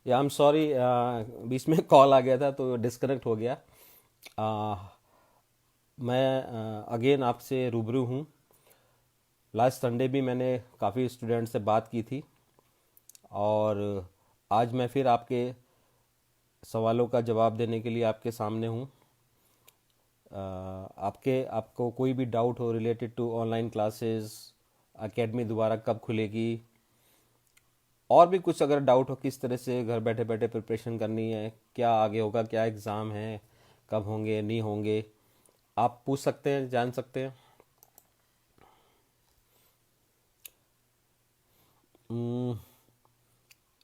या I am sorry, बीच में call आ गया था तो डिस्कनेक्ट हो गया। आ, मैं अगेन आपसे रूबरू हूँ। लास्ट संडे भी मैंने काफ़ी स्टूडेंट से बात की थी, और आज मैं फिर आपके सवालों का जवाब देने के लिए आपके सामने हूँ। आपको कोई भी डाउट हो related to online classes, academy दोबारा कब खुलेगी, और भी कुछ अगर डाउट हो किस तरह से घर बैठे बैठे प्रिपरेशन करनी है, क्या आगे होगा, क्या एग्ज़ाम है, कब होंगे नहीं होंगे, आप पूछ सकते हैं, जान सकते हैं।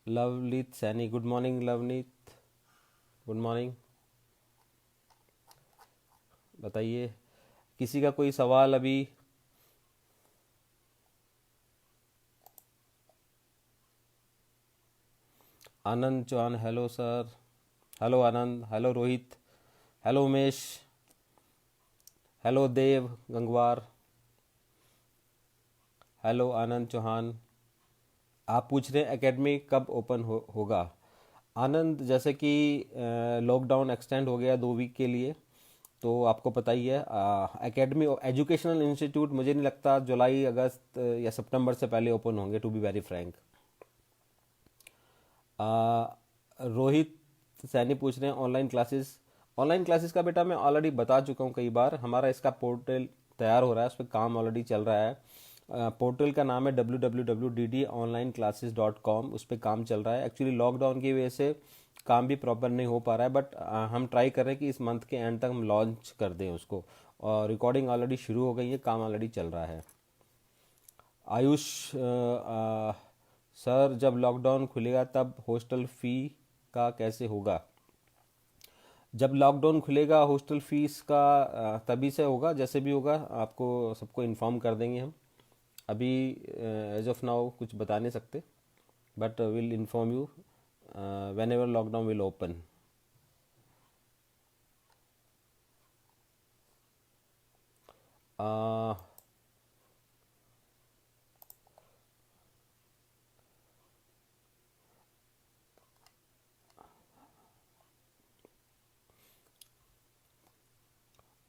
Lovneet Saini, good morning Lovneet. Good morning. बताइए, किसी का कोई सवाल अभी? Anand Chauhan, hello sir. Hello Anand, hello Rohit, hello Umesh, hello Dev Gangwar, hello Anand Chauhan. आप पूछ रहे हैं एकेडमी कब ओपन होगा। आनंद, जैसे कि लॉकडाउन एक्सटेंड हो गया 2 वीक के लिए, तो आपको पता ही है एकेडमी एजुकेशनल इंस्टीट्यूट मुझे नहीं लगता जुलाई अगस्त या सितंबर से पहले ओपन होंगे, to be very frank. Rohit Saini पूछ रहे हैं ऑनलाइन क्लासेस। ऑनलाइन क्लासेस का बेटा मैं ऑलरेडी बता चुका हूँ कई बार। हमारा इसका पोर्टल तैयार हो रहा है, उस पर काम ऑलरेडी चल रहा है। पोर्टल का नाम है www.ddonlineclasses.com। उस पर काम चल रहा है। एक्चुअली लॉकडाउन की वजह से काम भी प्रॉपर नहीं हो पा रहा है, बट हम ट्राई कर रहे हैं कि इस मंथ के एंड तक हम लॉन्च कर दें उसको। और रिकॉर्डिंग ऑलरेडी शुरू हो गई है, काम ऑलरेडी चल रहा है। आयुष, सर जब लॉकडाउन खुलेगा तब हॉस्टल फ़ी का कैसे होगा? जब लॉकडाउन खुलेगा हॉस्टल फीस का तभी से होगा, जैसे भी होगा आपको सबको इन्फॉर्म कर देंगे हम। अभी एज ऑफ नाउ कुछ बता नहीं सकते, but will inform you whenever lockdown will open.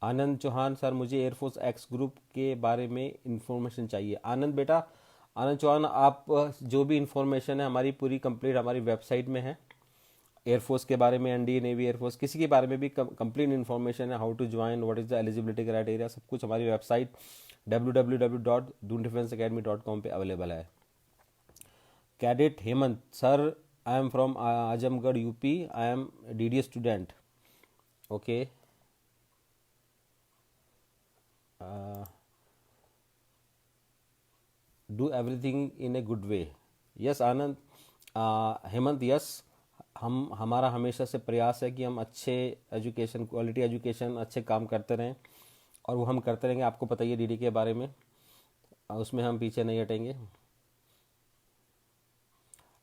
Anand Chauhan, sir मुझे एयरफोर्स एक्स ग्रुप के बारे में इंफॉर्मेशन चाहिए। आनंद बेटा, आनंद चौहान, आप जो भी इंफॉर्मेशन है हमारी पूरी कंप्लीट हमारी वेबसाइट में है। एयरफोर्स के बारे में, एनडीए, नेवी, एयरफोर्स, किसी के बारे में भी कंप्लीट इन्फॉर्मेशन है, how to join, what is the eligibility criteria, सब कुछ हमारी वेबसाइट www.doondefenseacademy.com पे अवेलेबल है। Cadet Hemant, sir I am from Azamgarh UP, I am DD student. Okay, do everything in a good way. Yes Anand, Hemant, yes, हम हमारा हमेशा से प्रयास है कि हम अच्छे एजुकेशन, क्वालिटी एजुकेशन, अच्छे काम करते रहें, और वो हम करते रहेंगे। आपको पता ही है डीडी के बारे में, उसमें हम पीछे नहीं हटेंगे।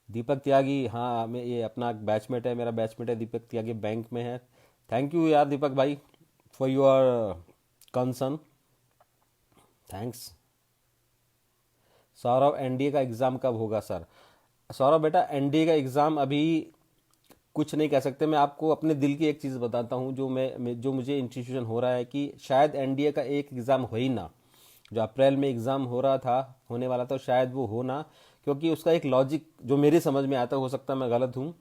दीपक त्यागी, हाँ, मैं ये अपना बैचमेट है, मेरा बैचमेट है दीपक त्यागी, बैंक में है। थैंक यू यार दीपक भाई for your concern, thanks. Saurabh, NDA का एग्ज़ाम कब होगा सर? सौरभ बेटा, एनडीए का एग्ज़ाम अभी कुछ नहीं कह सकते। मैं आपको अपने दिल की एक चीज़ बताता हूँ, जो मुझे इंस्टीट्यूशन हो रहा है कि शायद एनडीए का एक एग्ज़ाम हो ही ना। जो अप्रैल में एग्ज़ाम हो रहा था, होने वाला था, शायद वो हो ना, क्योंकि उसका एक लॉजिक जो मेरे समझ में आता, हो सकता है मैं गलत हूँ।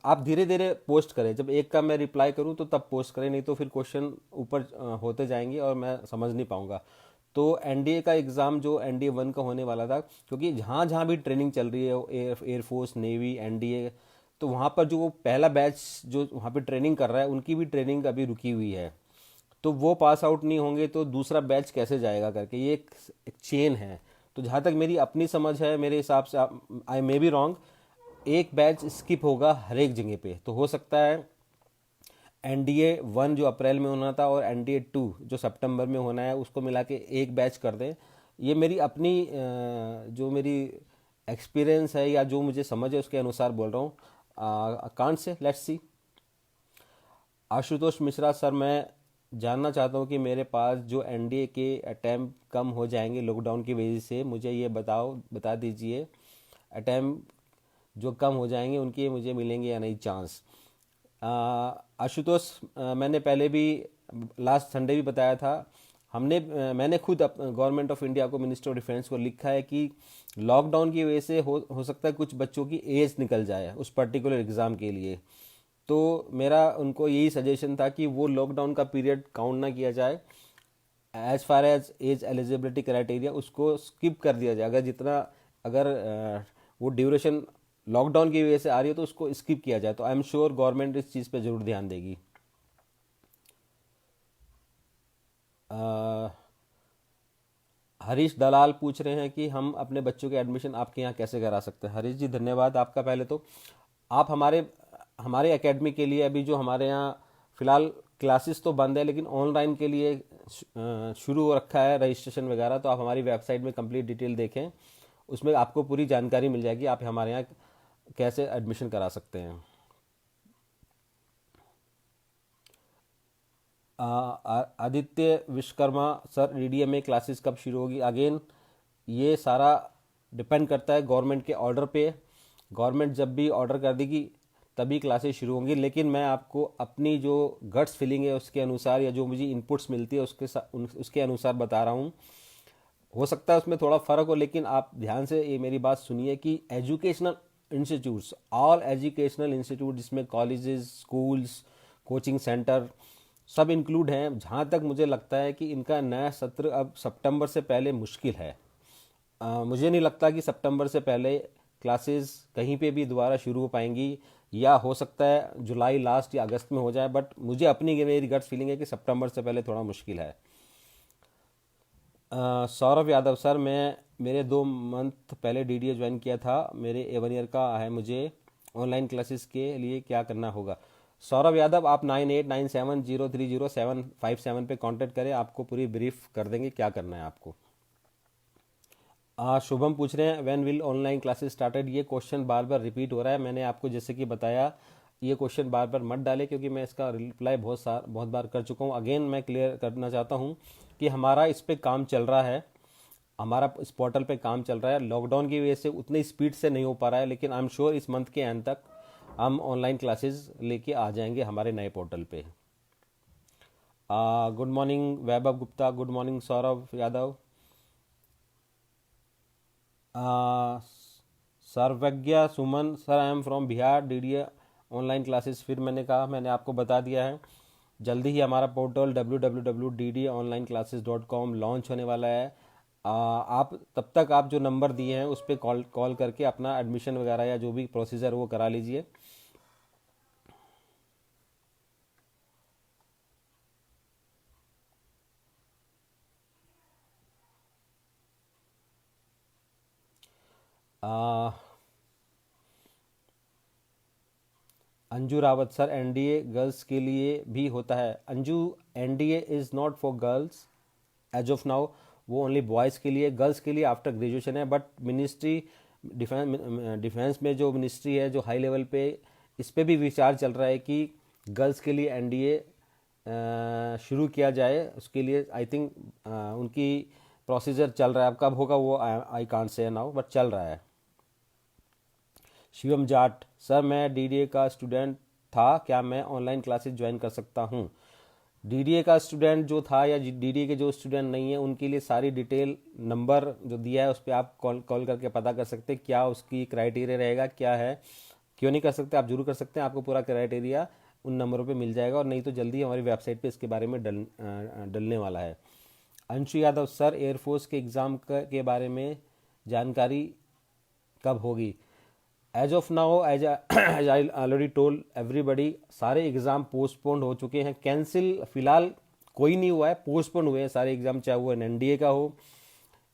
आप धीरे धीरे पोस्ट करें, जब एक का मैं रिप्लाई करूँ तो तब पोस्ट करें, नहीं तो फिर क्वेश्चन ऊपर होते जाएंगे और मैं समझ नहीं पाऊंगा। तो एनडीए का एग्ज़ाम जो एनडीए 1 का होने वाला था, क्योंकि जहाँ जहाँ भी ट्रेनिंग चल रही है, एयरफोर्स, नेवी, एनडीए, तो वहाँ पर जो वो पहला बैच जो वहाँ पे ट्रेनिंग कर रहा है, उनकी भी ट्रेनिंग अभी रुकी हुई है। तो वो पास आउट नहीं होंगे तो दूसरा बैच कैसे जाएगा करके, ये एक चेन है। तो जहाँ तक मेरी अपनी समझ है, मेरे हिसाब से, आई मे बी रॉन्ग, एक बैच स्किप होगा हर एक जगह पे। तो हो सकता है एनडीए 1 जो अप्रैल में होना था और एनडीए 2 जो सितंबर में होना है, उसको मिला के एक बैच कर दें। ये मेरी अपनी जो मेरी एक्सपीरियंस है या जो मुझे समझ है उसके अनुसार बोल रहा हूँ। Can't say, let's see. Ashutosh Mishra, sir मैं जानना चाहता हूँ कि मेरे पास जो एनडीए के अटैम्प्ट कम हो जाएंगे लॉकडाउन की वजह से, मुझे ये बता दीजिए। अटैम्प्ट जो कम हो जाएंगे उनके मुझे मिलेंगे या नहीं चांस। आशुतोष, मैंने पहले भी लास्ट संडे भी बताया था, मैंने खुद गवर्नमेंट ऑफ इंडिया को, मिनिस्टर ऑफ डिफेंस को लिखा है कि लॉकडाउन की वजह से हो सकता है कुछ बच्चों की एज निकल जाए उस पर्टिकुलर एग्ज़ाम के लिए। तो मेरा उनको यही सजेशन था कि वो लॉकडाउन का पीरियड काउंट ना किया जाए, as far as age eligibility criteria उसको स्किप कर दिया जाए। अगर वो ड्यूरेशन लॉकडाउन की वजह से आ रही है तो उसको स्किप किया जाए, तो आई एम श्योर गवर्नमेंट इस चीज़ पे ज़रूर ध्यान देगी। अ, हरीश दलाल पूछ रहे हैं कि हम अपने बच्चों के एडमिशन आपके यहाँ कैसे करा सकते हैं। हरीश जी, धन्यवाद आपका। पहले तो आप हमारे हमारे एकेडमी के लिए अभी जो हमारे यहाँ फ़िलहाल क्लासेस तो बंद है, लेकिन ऑनलाइन के लिए शुरू हो रखा है रजिस्ट्रेशन वगैरह, तो आप हमारी वेबसाइट में कंप्लीट डिटेल देखें, उसमें आपको पूरी जानकारी मिल जाएगी आप हमारे यहाँ कैसे एडमिशन करा सकते हैं। Aditya Vishwakarma sir, DDMA classes कब शुरू होगी? अगेन ये सारा डिपेंड करता है गवर्नमेंट के ऑर्डर पे। गवर्नमेंट जब भी ऑर्डर कर देगी तभी क्लासेस शुरू होंगी, लेकिन मैं आपको अपनी जो गट्स फीलिंग है उसके अनुसार, या जो मुझे इनपुट्स मिलती है उसके अनुसार बता रहा हूँ। हो सकता है उसमें थोड़ा फ़र्क हो, लेकिन आप ध्यान से ये मेरी बात सुनिए कि educational institutes, all educational institute जिसमें कॉलेजेस, स्कूल्स, कोचिंग सेंटर सब इंक्लूड हैं, जहाँ तक मुझे लगता है कि इनका नया सत्र अब सितंबर से पहले मुश्किल है। मुझे नहीं लगता कि सितंबर से पहले क्लासेस कहीं पे भी दोबारा शुरू हो पाएंगी, या हो सकता है जुलाई लास्ट या अगस्त में हो जाए, बट मुझे अपनी मेरी गट फीलिंग है कि सितंबर से पहले थोड़ा मुश्किल है। सौरभ यादव सर, मैं मेरे 2 मंथ पहले डीडीए ज्वाइन किया था, मेरे A1 ईयर का है, मुझे ऑनलाइन क्लासेस के लिए क्या करना होगा? सौरभ यादव, आप 9897030757 पे कांटेक्ट करें, आपको पूरी ब्रीफ कर देंगे क्या करना है आपको। शुभम पूछ रहे हैं when will online classes started? ये क्वेश्चन बार बार रिपीट हो रहा है, मैंने आपको जैसे कि बताया ये क्वेश्चन बार बार मत डालें, क्योंकि मैं इसका रिप्लाई बहुत बार कर चुका हूँ। अगेन मैं क्लियर करना चाहता हूँ कि हमारा इस पे काम चल रहा है, हमारा इस पोर्टल पे काम चल रहा है। लॉकडाउन की वजह से उतनी स्पीड से नहीं हो पा रहा है, लेकिन आई एम श्योर इस मंथ के एंड तक हम ऑनलाइन क्लासेस लेके आ जाएंगे हमारे नए पोर्टल पे। Good morning Vaibhav Gupta, good morning Saurabh Yadav. Sarvagya Suman sir, I am from Bihar, DDA online classes, फिर मैंने कहा, मैंने आपको बता दिया है, जल्दी ही हमारा पोर्टल www.ddaonlineclasses.com लॉन्च होने वाला है। आप तब तक आप जो नंबर दिए हैं उस पर कॉल कॉल करके अपना एडमिशन वगैरह या जो भी प्रोसीजर वो करा लीजिए। आ, Anju Rawat sir, NDA girls के लिए भी होता है? Anju, NDA is not for girls as of now, वो ओनली बॉयज़ के लिए, गर्ल्स के लिए आफ्टर ग्रेजुएशन है। बट मिनिस्ट्री डिफेंस में जो मिनिस्ट्री है जो हाई लेवल पे, इस पे भी विचार चल रहा है कि गर्ल्स के लिए एनडीए शुरू किया जाए। उसके लिए आई थिंक उनकी प्रोसीजर चल रहा है, अब कब होगा वो I can't say now, but चल रहा है। शिवम जाट सर, मैं डीडीए का स्टूडेंट था, क्या मैं ऑनलाइन क्लासेस ज्वाइन कर सकता हूँ? डीडीए का स्टूडेंट जो था या डीडीए के जो स्टूडेंट नहीं है उनके लिए सारी डिटेल नंबर जो दिया है उस पर आप कॉल कॉल करके पता कर सकते हैं क्या उसकी क्राइटेरिया रहेगा, क्या है। क्यों नहीं कर सकते, आप जरूर कर सकते हैं, आपको पूरा क्राइटेरिया उन नंबरों पे मिल जाएगा, और नहीं तो जल्दी हमारी वेबसाइट पे इसके बारे में डलने वाला है। अंशु यादव सर, एयरफोर्स के एग्ज़ाम के बारे में जानकारी कब होगी? As of now, as I already told everybody, सारे एग्ज़ाम पोस्टपोन्ड हो चुके हैं, कैंसिल फिलहाल कोई नहीं हुआ है, पोस्टपोन हुए हैं सारे एग्ज़ाम, चाहे वो एनडीए का हो,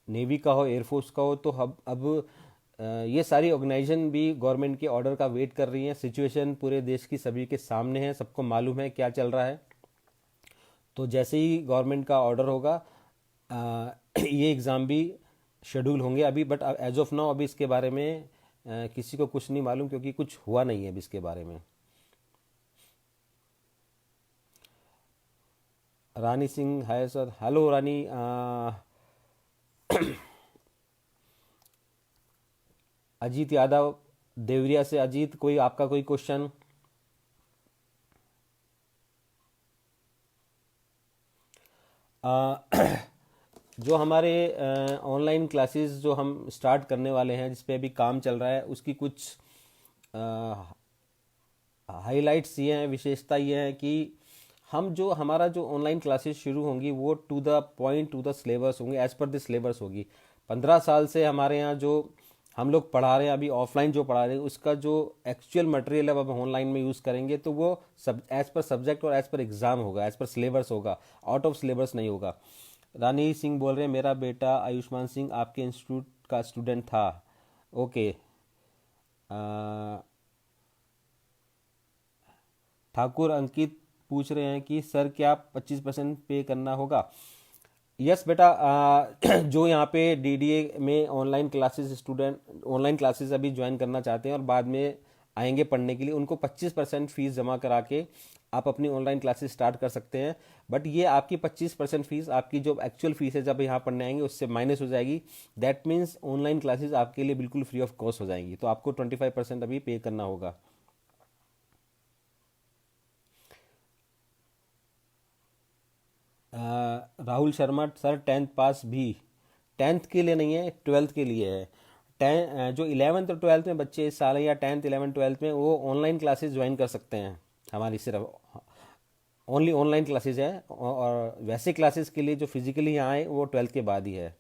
नेवी का हो, एयरफोर्स का हो। तो अब ये सारी ऑर्गेनाइजेशन भी गवर्नमेंट के ऑर्डर का वेट कर रही हैं। सिचुएशन पूरे देश की सभी के सामने है, सबको मालूम है क्या चल रहा है। तो जैसे ही गवर्नमेंट का ऑर्डर होगा ये एग्ज़ाम भी शेड्यूल होंगे अभी, बट एज ऑफ नाउ अभी इसके बारे में किसी को कुछ नहीं मालूम, क्योंकि कुछ हुआ नहीं है अभी इसके बारे में। रानी सिंह, हाय सर, हेलो रानी। अजीत यादव, देवरिया से अजीत, कोई आपका कोई क्वेश्चन? जो हमारे ऑनलाइन क्लासेस जो हम स्टार्ट करने वाले हैं, जिस पे अभी काम चल रहा है, उसकी कुछ हाइलाइट्स ये हैं, विशेषता ये है कि हम जो हमारा जो ऑनलाइन क्लासेस शुरू होंगी वो to the point, to the syllabus होंगे, एज पर द सिलेबस होगी। 15 साल से हमारे यहाँ जो हम लोग पढ़ा रहे हैं, अभी ऑफलाइन जो पढ़ा रहे हैं, उसका जो एक्चुअल मटेरियल अब हम ऑनलाइन में यूज़ करेंगे तो वो सब एज पर सब्जेक्ट और एज पर एग्ज़ाम होगा, एज पर सिलेबस होगा, आउट ऑफ सिलेबस नहीं होगा। रानी सिंह बोल रहे हैं, मेरा बेटा आयुष्मान सिंह आपके इंस्टीट्यूट का स्टूडेंट था। ओके। ठाकुर अंकित पूछ रहे हैं कि सर क्या 25% पे करना होगा? यस बेटा, जो यहाँ पे डीडीए में online classes student online classes अभी ज्वाइन करना चाहते हैं और बाद में आएंगे पढ़ने के लिए, उनको 25% फीस जमा करा के आप अपनी ऑनलाइन क्लासेस स्टार्ट कर सकते हैं। बट ये आपकी 25% फीस आपकी जो एक्चुअल फीस है जब यहाँ पढ़ने आएंगे उससे माइनस हो जाएगी। दैट मीन्स ऑनलाइन क्लासेस आपके लिए बिल्कुल फ्री ऑफ कॉस्ट हो जाएंगी, तो आपको 25% अभी पे करना होगा। राहुल शर्मा सर, 10th पास भी 10th के लिए नहीं है, 12th के लिए है। जो 11th और 12th में बच्चे इस साल हैं, या 10th 11th 12th में, वो ऑनलाइन क्लासेस ज्वाइन कर सकते हैं हमारी, सिर्फ ओनली ऑनलाइन क्लासेस है। और वैसे क्लासेस के लिए जो फिजिकली यहाँ आए वो 12th के बाद ही है।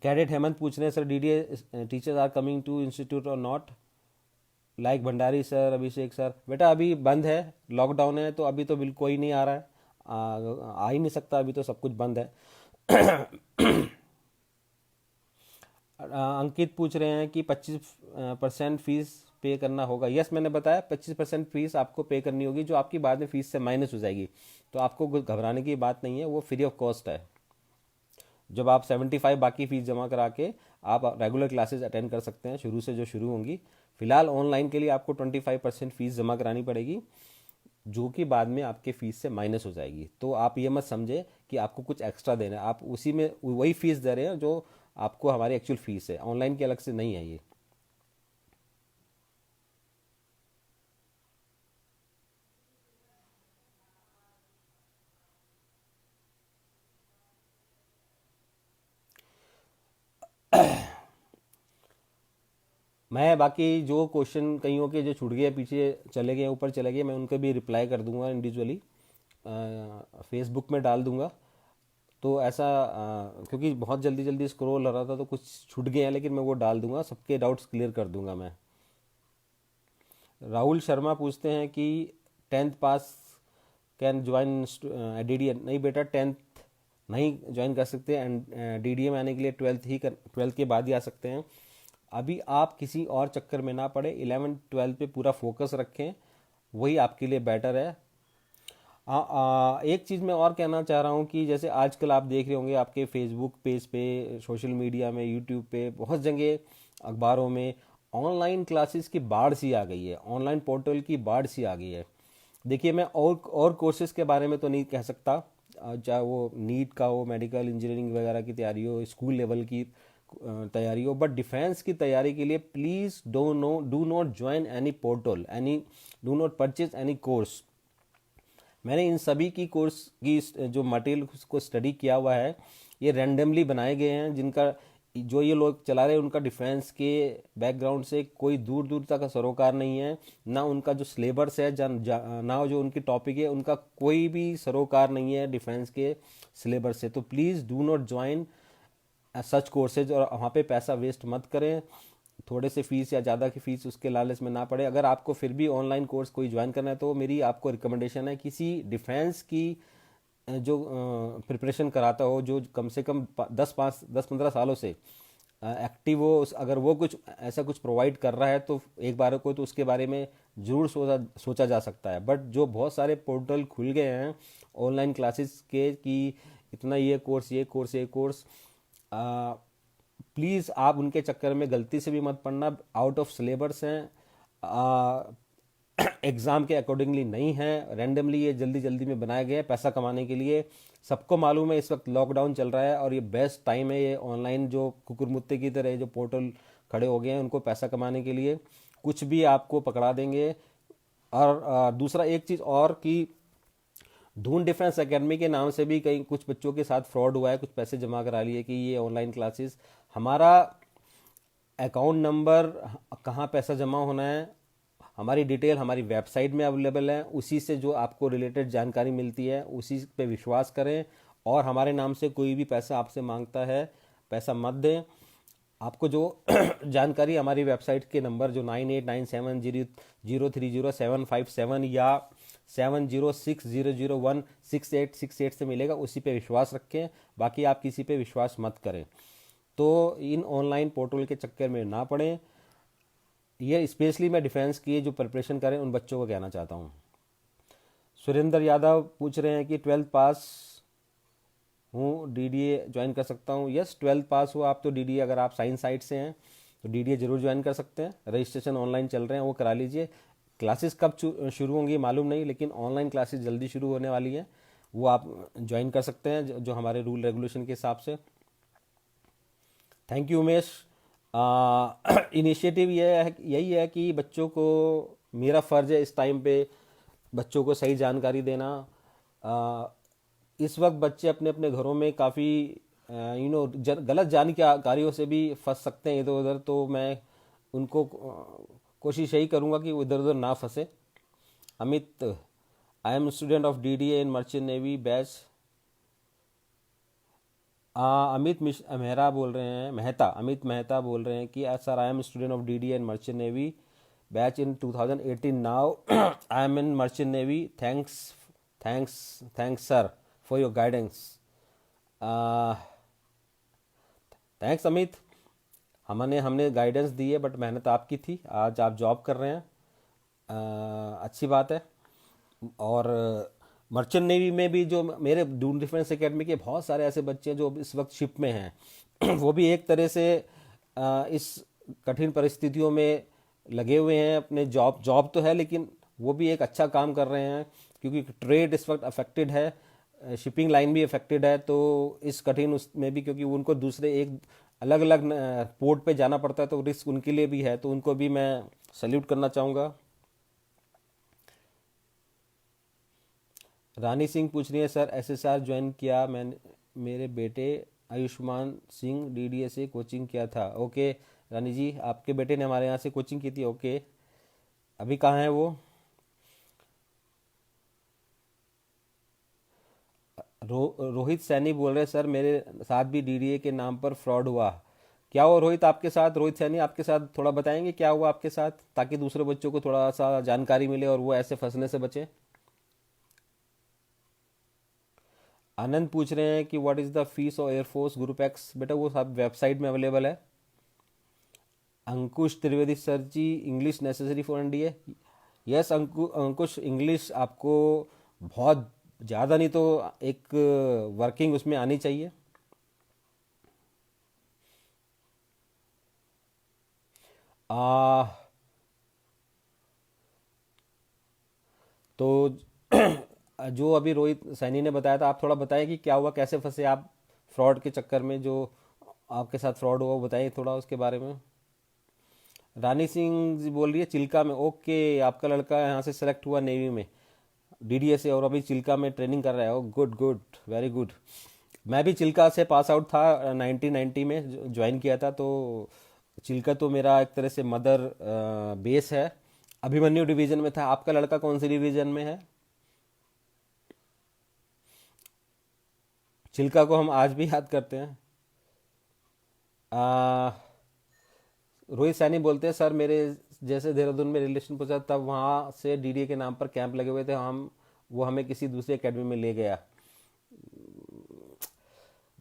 कैडेट हेमंत पूछ रहे हैं, sir DDA teachers are coming to institute और not, like Bhandari sir, Abhishek sir? बेटा अभी बंद है, लॉकडाउन है, तो अभी तो बिल्कुल कोई नहीं आ रहा है, आ ही नहीं सकता, अभी तो सब कुछ बंद है। अंकित पूछ रहे हैं कि 25% फीस पे करना होगा। यस, मैंने बताया 25% फीस आपको पे करनी होगी, जो आपकी बाद में फीस से माइनस हो जाएगी, तो आपको कुछ घबराने की बात नहीं है, वो फ्री ऑफ कॉस्ट है। जब आप 75 बाकी फीस जमा करा के आप रेगुलर क्लासेस अटेंड कर सकते हैं, शुरू से जो शुरू होंगी। फिलहाल ऑनलाइन के लिए आपको 25% फीस जमा करानी पड़ेगी, जो कि बाद में आपके फीस से माइनस हो जाएगी। तो आप ये मत समझे कि आपको कुछ एक्स्ट्रा देना है, आप उसी में वही फीस दे रहे हैं जो आपको हमारी एक्चुअल फीस है, ऑनलाइन की अलग से नहीं है ये। मैं बाकी जो क्वेश्चन कईयों के जो छूट गए, पीछे चले गए, ऊपर चले गए, मैं उनके भी रिप्लाई कर दूंगा इंडिविजुअली, फेसबुक में डाल दूंगा। तो ऐसा क्योंकि बहुत जल्दी जल्दी स्क्रॉल हो रहा था तो कुछ छूट गए हैं, लेकिन मैं वो डाल दूंगा, सबके डाउट्स क्लियर कर दूंगा मैं। राहुल शर्मा पूछते हैं कि 10th pass can join DDA? नहीं बेटा, 10th नहीं ज्वाइन कर सकते, एंड डीडीए में आने के लिए 12th के बाद ही आ सकते हैं। अभी आप किसी और चक्कर में ना पड़े, 11 12 पे पूरा फोकस रखें, वही आपके लिए बेटर है। एक चीज़ मैं और कहना चाह रहा हूँ कि जैसे आजकल आप देख रहे होंगे आपके फेसबुक पेज पे, सोशल मीडिया में, यूट्यूब पे, बहुत जगह, अखबारों में ऑनलाइन क्लासेस की बाढ़ सी आ गई है, ऑनलाइन पोर्टल की बाढ़ सी आ गई है। देखिए, मैं और कोर्सेज के बारे में तो नहीं कह सकता, चाहे वो नीट का हो, मेडिकल इंजीनियरिंग वगैरह की तैयारी हो, स्कूल लेवल की तैयारी हो, बट डिफेंस की तैयारी के लिए please do not join any portal, do not purchase any course. मैंने इन सभी की कोर्स की जो मटेरियल को स्टडी किया हुआ है, ये रैंडमली बनाए गए हैं, जिनका जो ये लोग चला रहे हैं उनका डिफेंस के बैकग्राउंड से कोई दूर दूर तक सरोकार नहीं है, ना उनका जो सिलेबस है, ना जो उनकी टॉपिक है, उनका कोई भी सरोकार नहीं है डिफेंस के सिलेबस से। तो please do not join such courses, और वहाँ पे पैसा वेस्ट मत करें, थोड़े से फीस या ज़्यादा की फीस उसके लालच में ना पड़े। अगर आपको फिर भी ऑनलाइन कोर्स कोई ज्वाइन करना है तो मेरी आपको रिकमेंडेशन है, किसी डिफेंस की जो प्रिपरेशन कराता हो, जो कम से कम 10-15 सालों से एक्टिव हो, अगर वो कुछ ऐसा कुछ प्रोवाइड कर रहा है तो एक बार को तो उसके बारे में ज़रूर सोचा जा सकता है। बट जो बहुत सारे पोर्टल खुल गए हैं ऑनलाइन क्लासेस के, कि इतना ये कोर्स, प्लीज़ आप उनके चक्कर में गलती से भी मत पड़ना, आउट ऑफ सिलेबस हैं, एग्ज़ाम के अकॉर्डिंगली नहीं है, रैंडमली ये जल्दी जल्दी में बनाए गए हैं पैसा कमाने के लिए। सबको मालूम है इस वक्त लॉकडाउन चल रहा है और ये बेस्ट टाइम है, ये ऑनलाइन जो कुकुरमुत्ते की तरह जो पोर्टल खड़े हो गए हैं उनको पैसा कमाने के लिए कुछ भी आपको पकड़ा देंगे। और दूसरा एक चीज़ और कि धून डिफेंस एकेडमी के नाम से भी कई कुछ बच्चों के साथ फ्रॉड हुआ है, कुछ पैसे जमा करा लिए कि ये ऑनलाइन क्लासेस। हमारा अकाउंट नंबर, कहाँ पैसा जमा होना है, हमारी डिटेल हमारी वेबसाइट में अवेलेबल है, उसी से जो आपको रिलेटेड जानकारी मिलती है उसी पे विश्वास करें। और हमारे नाम से कोई भी पैसा आपसे मांगता है पैसा मत दें। आपको जो जानकारी हमारी वेबसाइट के नंबर जो 989700300757 या 7060016868 से मिलेगा उसी पे विश्वास रखें, बाकी आप किसी पे विश्वास मत करें। तो इन ऑनलाइन पोर्टल के चक्कर में ना पड़ें। ये स्पेशली मैं डिफेंस की जो प्रिपरेशन करें उन बच्चों को कहना चाहता हूँ। सुरेंद्र यादव पूछ रहे हैं कि 12th पास हूँ, डीडीए ज्वाइन कर सकता हूँ। यस, 12th पास हो आप तो डीडीए, अगर आप साइंस साइड से हैं तो डीडीए जरूर ज्वाइन कर सकते हैं। रजिस्ट्रेशन ऑनलाइन चल रहे हैं, वो करा लीजिए। क्लासेस कब शुरू होंगी मालूम नहीं, लेकिन ऑनलाइन क्लासेस जल्दी शुरू होने वाली हैं, वो आप ज्वाइन कर सकते हैं जो हमारे रूल रेगुलेशन के हिसाब से। Thank you Umesh. इनिशिएटिव यही है कि बच्चों को, मेरा फ़र्ज़ है इस टाइम पे बच्चों को सही जानकारी देना। इस वक्त बच्चे अपने अपने घरों में काफ़ी गलत जानकारियों से भी फंस सकते हैं इधर उधर, तो मैं उनको कोशिश यही करूँगा कि वो इधर उधर ना फंसे। Amit, I am student of DDA in merchant navy batch. Amit Mehra बोल रहे हैं, अमित मेहता बोल रहे हैं कि sir I M student of DDA in merchant navy batch in 2018 now I am in merchant navy. Thanks sir for your guidance. Thanks Amit, हमने guidance दी है but मेहनत आपकी थी। आज आप जॉब कर रहे हैं, अच्छी बात है। और मर्चेंट नेवी में भी जो मेरे डून डिफेंस एकेडमी के बहुत सारे ऐसे बच्चे हैं जो इस वक्त शिप में हैं वो भी एक तरह से इस कठिन परिस्थितियों में लगे हुए हैं। अपने जॉब तो है लेकिन वो भी एक अच्छा काम कर रहे हैं, क्योंकि ट्रेड इस वक्त अफेक्टेड है, शिपिंग लाइन भी अफेक्टेड है। तो इस कठिन उसमें भी, क्योंकि उनको दूसरे एक अलग अलग पोर्ट पे जाना पड़ता है तो रिस्क उनके लिए भी है, तो उनको भी मैं सल्यूट करना चाहूँगा। रानी सिंह पूछ रही है सर एसएसआर ज्वाइन किया मैंने, मेरे बेटे आयुष्मान सिंह डीडीए से कोचिंग किया था। ओके रानी जी, आपके बेटे ने हमारे यहाँ से कोचिंग की थी। ओके, अभी कहाँ है वो? रोहित सैनी बोल रहे हैं सर मेरे साथ भी डीडीए के नाम पर फ्रॉड हुआ। क्या हुआ रोहित आपके साथ? रोहित सैनी आपके साथ थोड़ा बताएंगे क्या हुआ आपके साथ, ताकि दूसरे बच्चों को थोड़ा सा जानकारी मिले और वो ऐसे फंसने से बचे। आनंद पूछ रहे हैं कि what is the fees of air force group X. बेटा वो सब वेबसाइट में अवेलेबल है। Ankush Trivedi sir ji, English necessary for NDA. Yes Ankush, English आपको बहुत ज़्यादा नहीं तो एक वर्किंग उसमें आनी चाहिए। आ, तो जो अभी रोहित सैनी ने बताया था, आप थोड़ा बताएं कि क्या हुआ, कैसे फंसे आप फ्रॉड के चक्कर में, जो आपके साथ फ्रॉड हुआ वो बताइए थोड़ा उसके बारे में। रानी सिंह जी बोल रही है चिल्का में। ओके, आपका लड़का यहाँ से सेलेक्ट हुआ नेवी में डीडीए से और अभी चिल्का में ट्रेनिंग कर रहा है। ओ गुड गुड, वेरी गुड। मैं भी चिल्का से पास आउट था 1990 में, ज्वाइन किया था। तो चिल्का तो मेरा एक तरह से मदर बेस है। अभिमन्यु डिवीजन में था। आपका लड़का कौन सी डिवीजन में है? चिल्का को हम आज भी याद करते हैं। आ, रोहित सैनी बोलते हैं सर मेरे जैसे देहरादून में रिलेशन पहुंचा तब वहाँ से डीडीए के नाम पर कैंप लगे हुए थे, वो हमें किसी दूसरी एकेडमी में ले गया।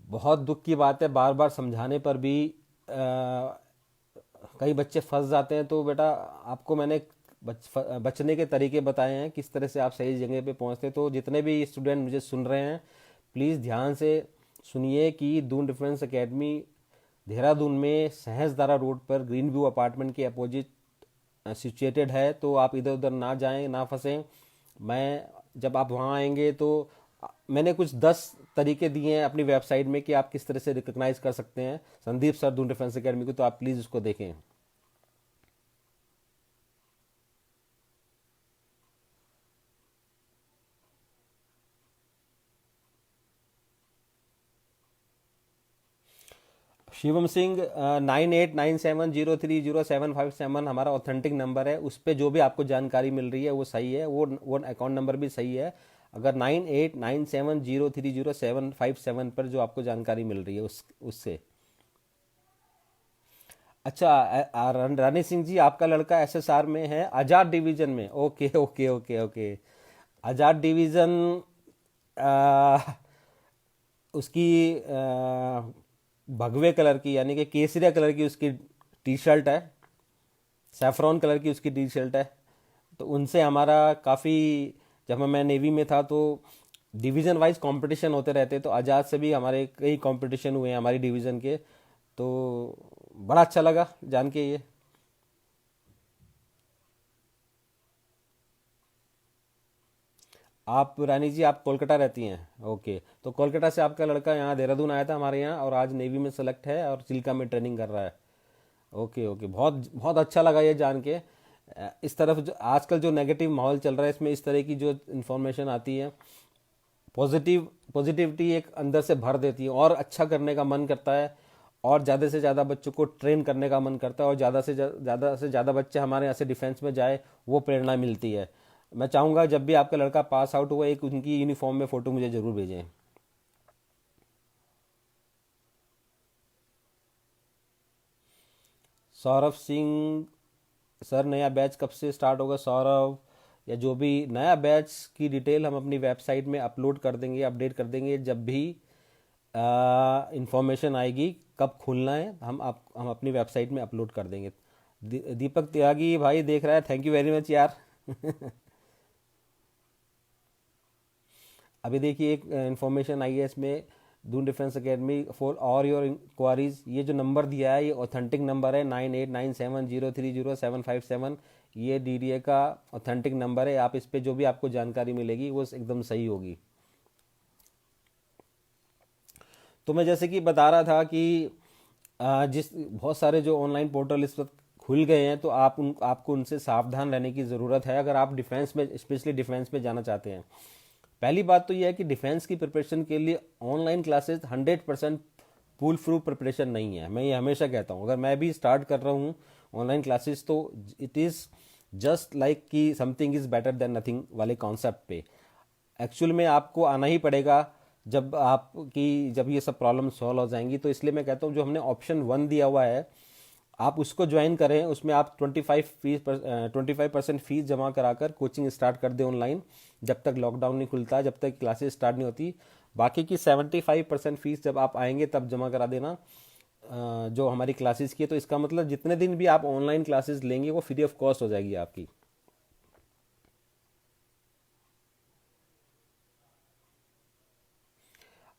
बहुत दुख की बात है, बार बार समझाने पर भी कई बच्चे फंस जाते हैं। तो बेटा आपको मैंने बचने के तरीके बताए हैं, किस तरह से आप सही जगह पे पहुंचते। तो जितने भी स्टूडेंट मुझे सुन रहे हैं प्लीज़ ध्यान से सुनिए कि दून डिफेंस एकेडमी देहरादून में सहजदारा रोड पर ग्रीन व्यू अपार्टमेंट के अपोजिट सिचुएटेड है। तो आप इधर उधर ना जाएं, ना फंसें। मैं जब आप वहाँ आएंगे तो मैंने कुछ 10 तरीके दिए हैं अपनी वेबसाइट में कि आप किस तरह से रिकॉग्नाइज कर सकते हैं Sandeep sir Doon defence academy को, तो आप प्लीज़ उसको देखें। शिवम सिंह 9897030757 हमारा ऑथेंटिक नंबर है। उस पर जो भी आपको जानकारी मिल रही है वो सही है, वो अकाउंट नंबर भी सही है। अगर 9897030757 पर जो आपको जानकारी मिल रही है उससे। अच्छा, रानी सिंह जी आपका लड़का एसएसआर में है, आजाद डिवीजन में। Okay okay okay okay. Azad division, आ, उसकी भगवे कलर की यानी कि केसरिया कलर की उसकी टी शर्ट है, सैफरॉन कलर की उसकी टी शर्ट है। तो उनसे हमारा काफ़ी, जब मैं नेवी में था तो डिवीज़न वाइज कंपटीशन होते रहते, तो आज़ाद से भी हमारे कई कंपटीशन हुए हैं हमारी डिवीज़न के। तो बड़ा अच्छा लगा जान के ये। आप रानी जी आप कोलकाता रहती हैं, ओके। तो कोलकाता से आपका लड़का यहाँ देहरादून आया था हमारे यहाँ, और आज नेवी में सेलेक्ट है और चिल्का में ट्रेनिंग कर रहा है। ओके ओके, बहुत बहुत अच्छा लगा ये जान के। इस तरफ जो आजकल जो नेगेटिव माहौल चल रहा है इसमें इस तरह की जो इन्फॉर्मेशन आती है, पॉजिटिविटी एक अंदर से भर देती है और अच्छा करने का मन करता है, और ज़्यादा से ज़्यादा बच्चों को ट्रेन करने का मन करता है, और ज़्यादा बच्चे हमारे यहाँ से डिफेंस में जाए, वो प्रेरणा मिलती है। मैं चाहूँगा जब भी आपका लड़का पास आउट हुआ एक उनकी यूनिफॉर्म में फ़ोटो मुझे ज़रूर भेजें। सौरभ सिंह सर नया बैच कब से स्टार्ट होगा सौरभ, या जो भी नया बैच की डिटेल हम अपनी वेबसाइट में अपलोड कर देंगे, अपडेट कर देंगे जब भी इंफॉर्मेशन आएगी कब खुलना है, हम अपनी वेबसाइट में अपलोड कर देंगे। दीपक त्यागी भाई देख रहा है, थैंक यू वेरी मच यार। अभी देखिए एक इन्फॉर्मेशन आई है इसमें, दून डिफेंस एकेडमी फॉर और योर इंक्वायरीज, ये जो नंबर दिया है ये ऑथेंटिक नंबर है 9897030757। ये डीडीए का ऑथेंटिक नंबर है। आप इस पे जो भी आपको जानकारी मिलेगी वो एकदम सही होगी। तो मैं जैसे कि बता रहा था कि जिस बहुत सारे जो ऑनलाइन पोर्टल इस वक्त खुल गए हैं, तो आपको उनसे सावधान रहने की ज़रूरत है अगर आप डिफेंस में, स्पेशली डिफेंस में जाना चाहते हैं। पहली बात तो यह है कि डिफेंस की प्रिपरेशन के लिए online classes 100% full proof preparation नहीं है। मैं ये हमेशा कहता हूँ, अगर मैं भी स्टार्ट कर रहा हूँ ऑनलाइन क्लासेस तो इट इज़ जस्ट लाइक कि something is better than nothing वाले कॉन्सेप्ट पे। एक्चुअल में आपको आना ही पड़ेगा जब ये सब प्रॉब्लम सॉल्व हो जाएंगी। तो इसलिए मैं कहता हूँ जो हमने ऑप्शन 1 दिया हुआ है आप उसको ज्वाइन करें, उसमें आप 25% फीस जमा कराकर कोचिंग स्टार्ट कर दें ऑनलाइन, जब तक लॉकडाउन नहीं खुलता, जब तक क्लासेस स्टार्ट नहीं होती। बाकी की 75% फीस जब आप आएंगे तब जमा करा देना, जो हमारी क्लासेस की है। तो इसका मतलब जितने दिन भी आप ऑनलाइन क्लासेस लेंगे वो फ्री ऑफ कॉस्ट हो जाएगी आपकी।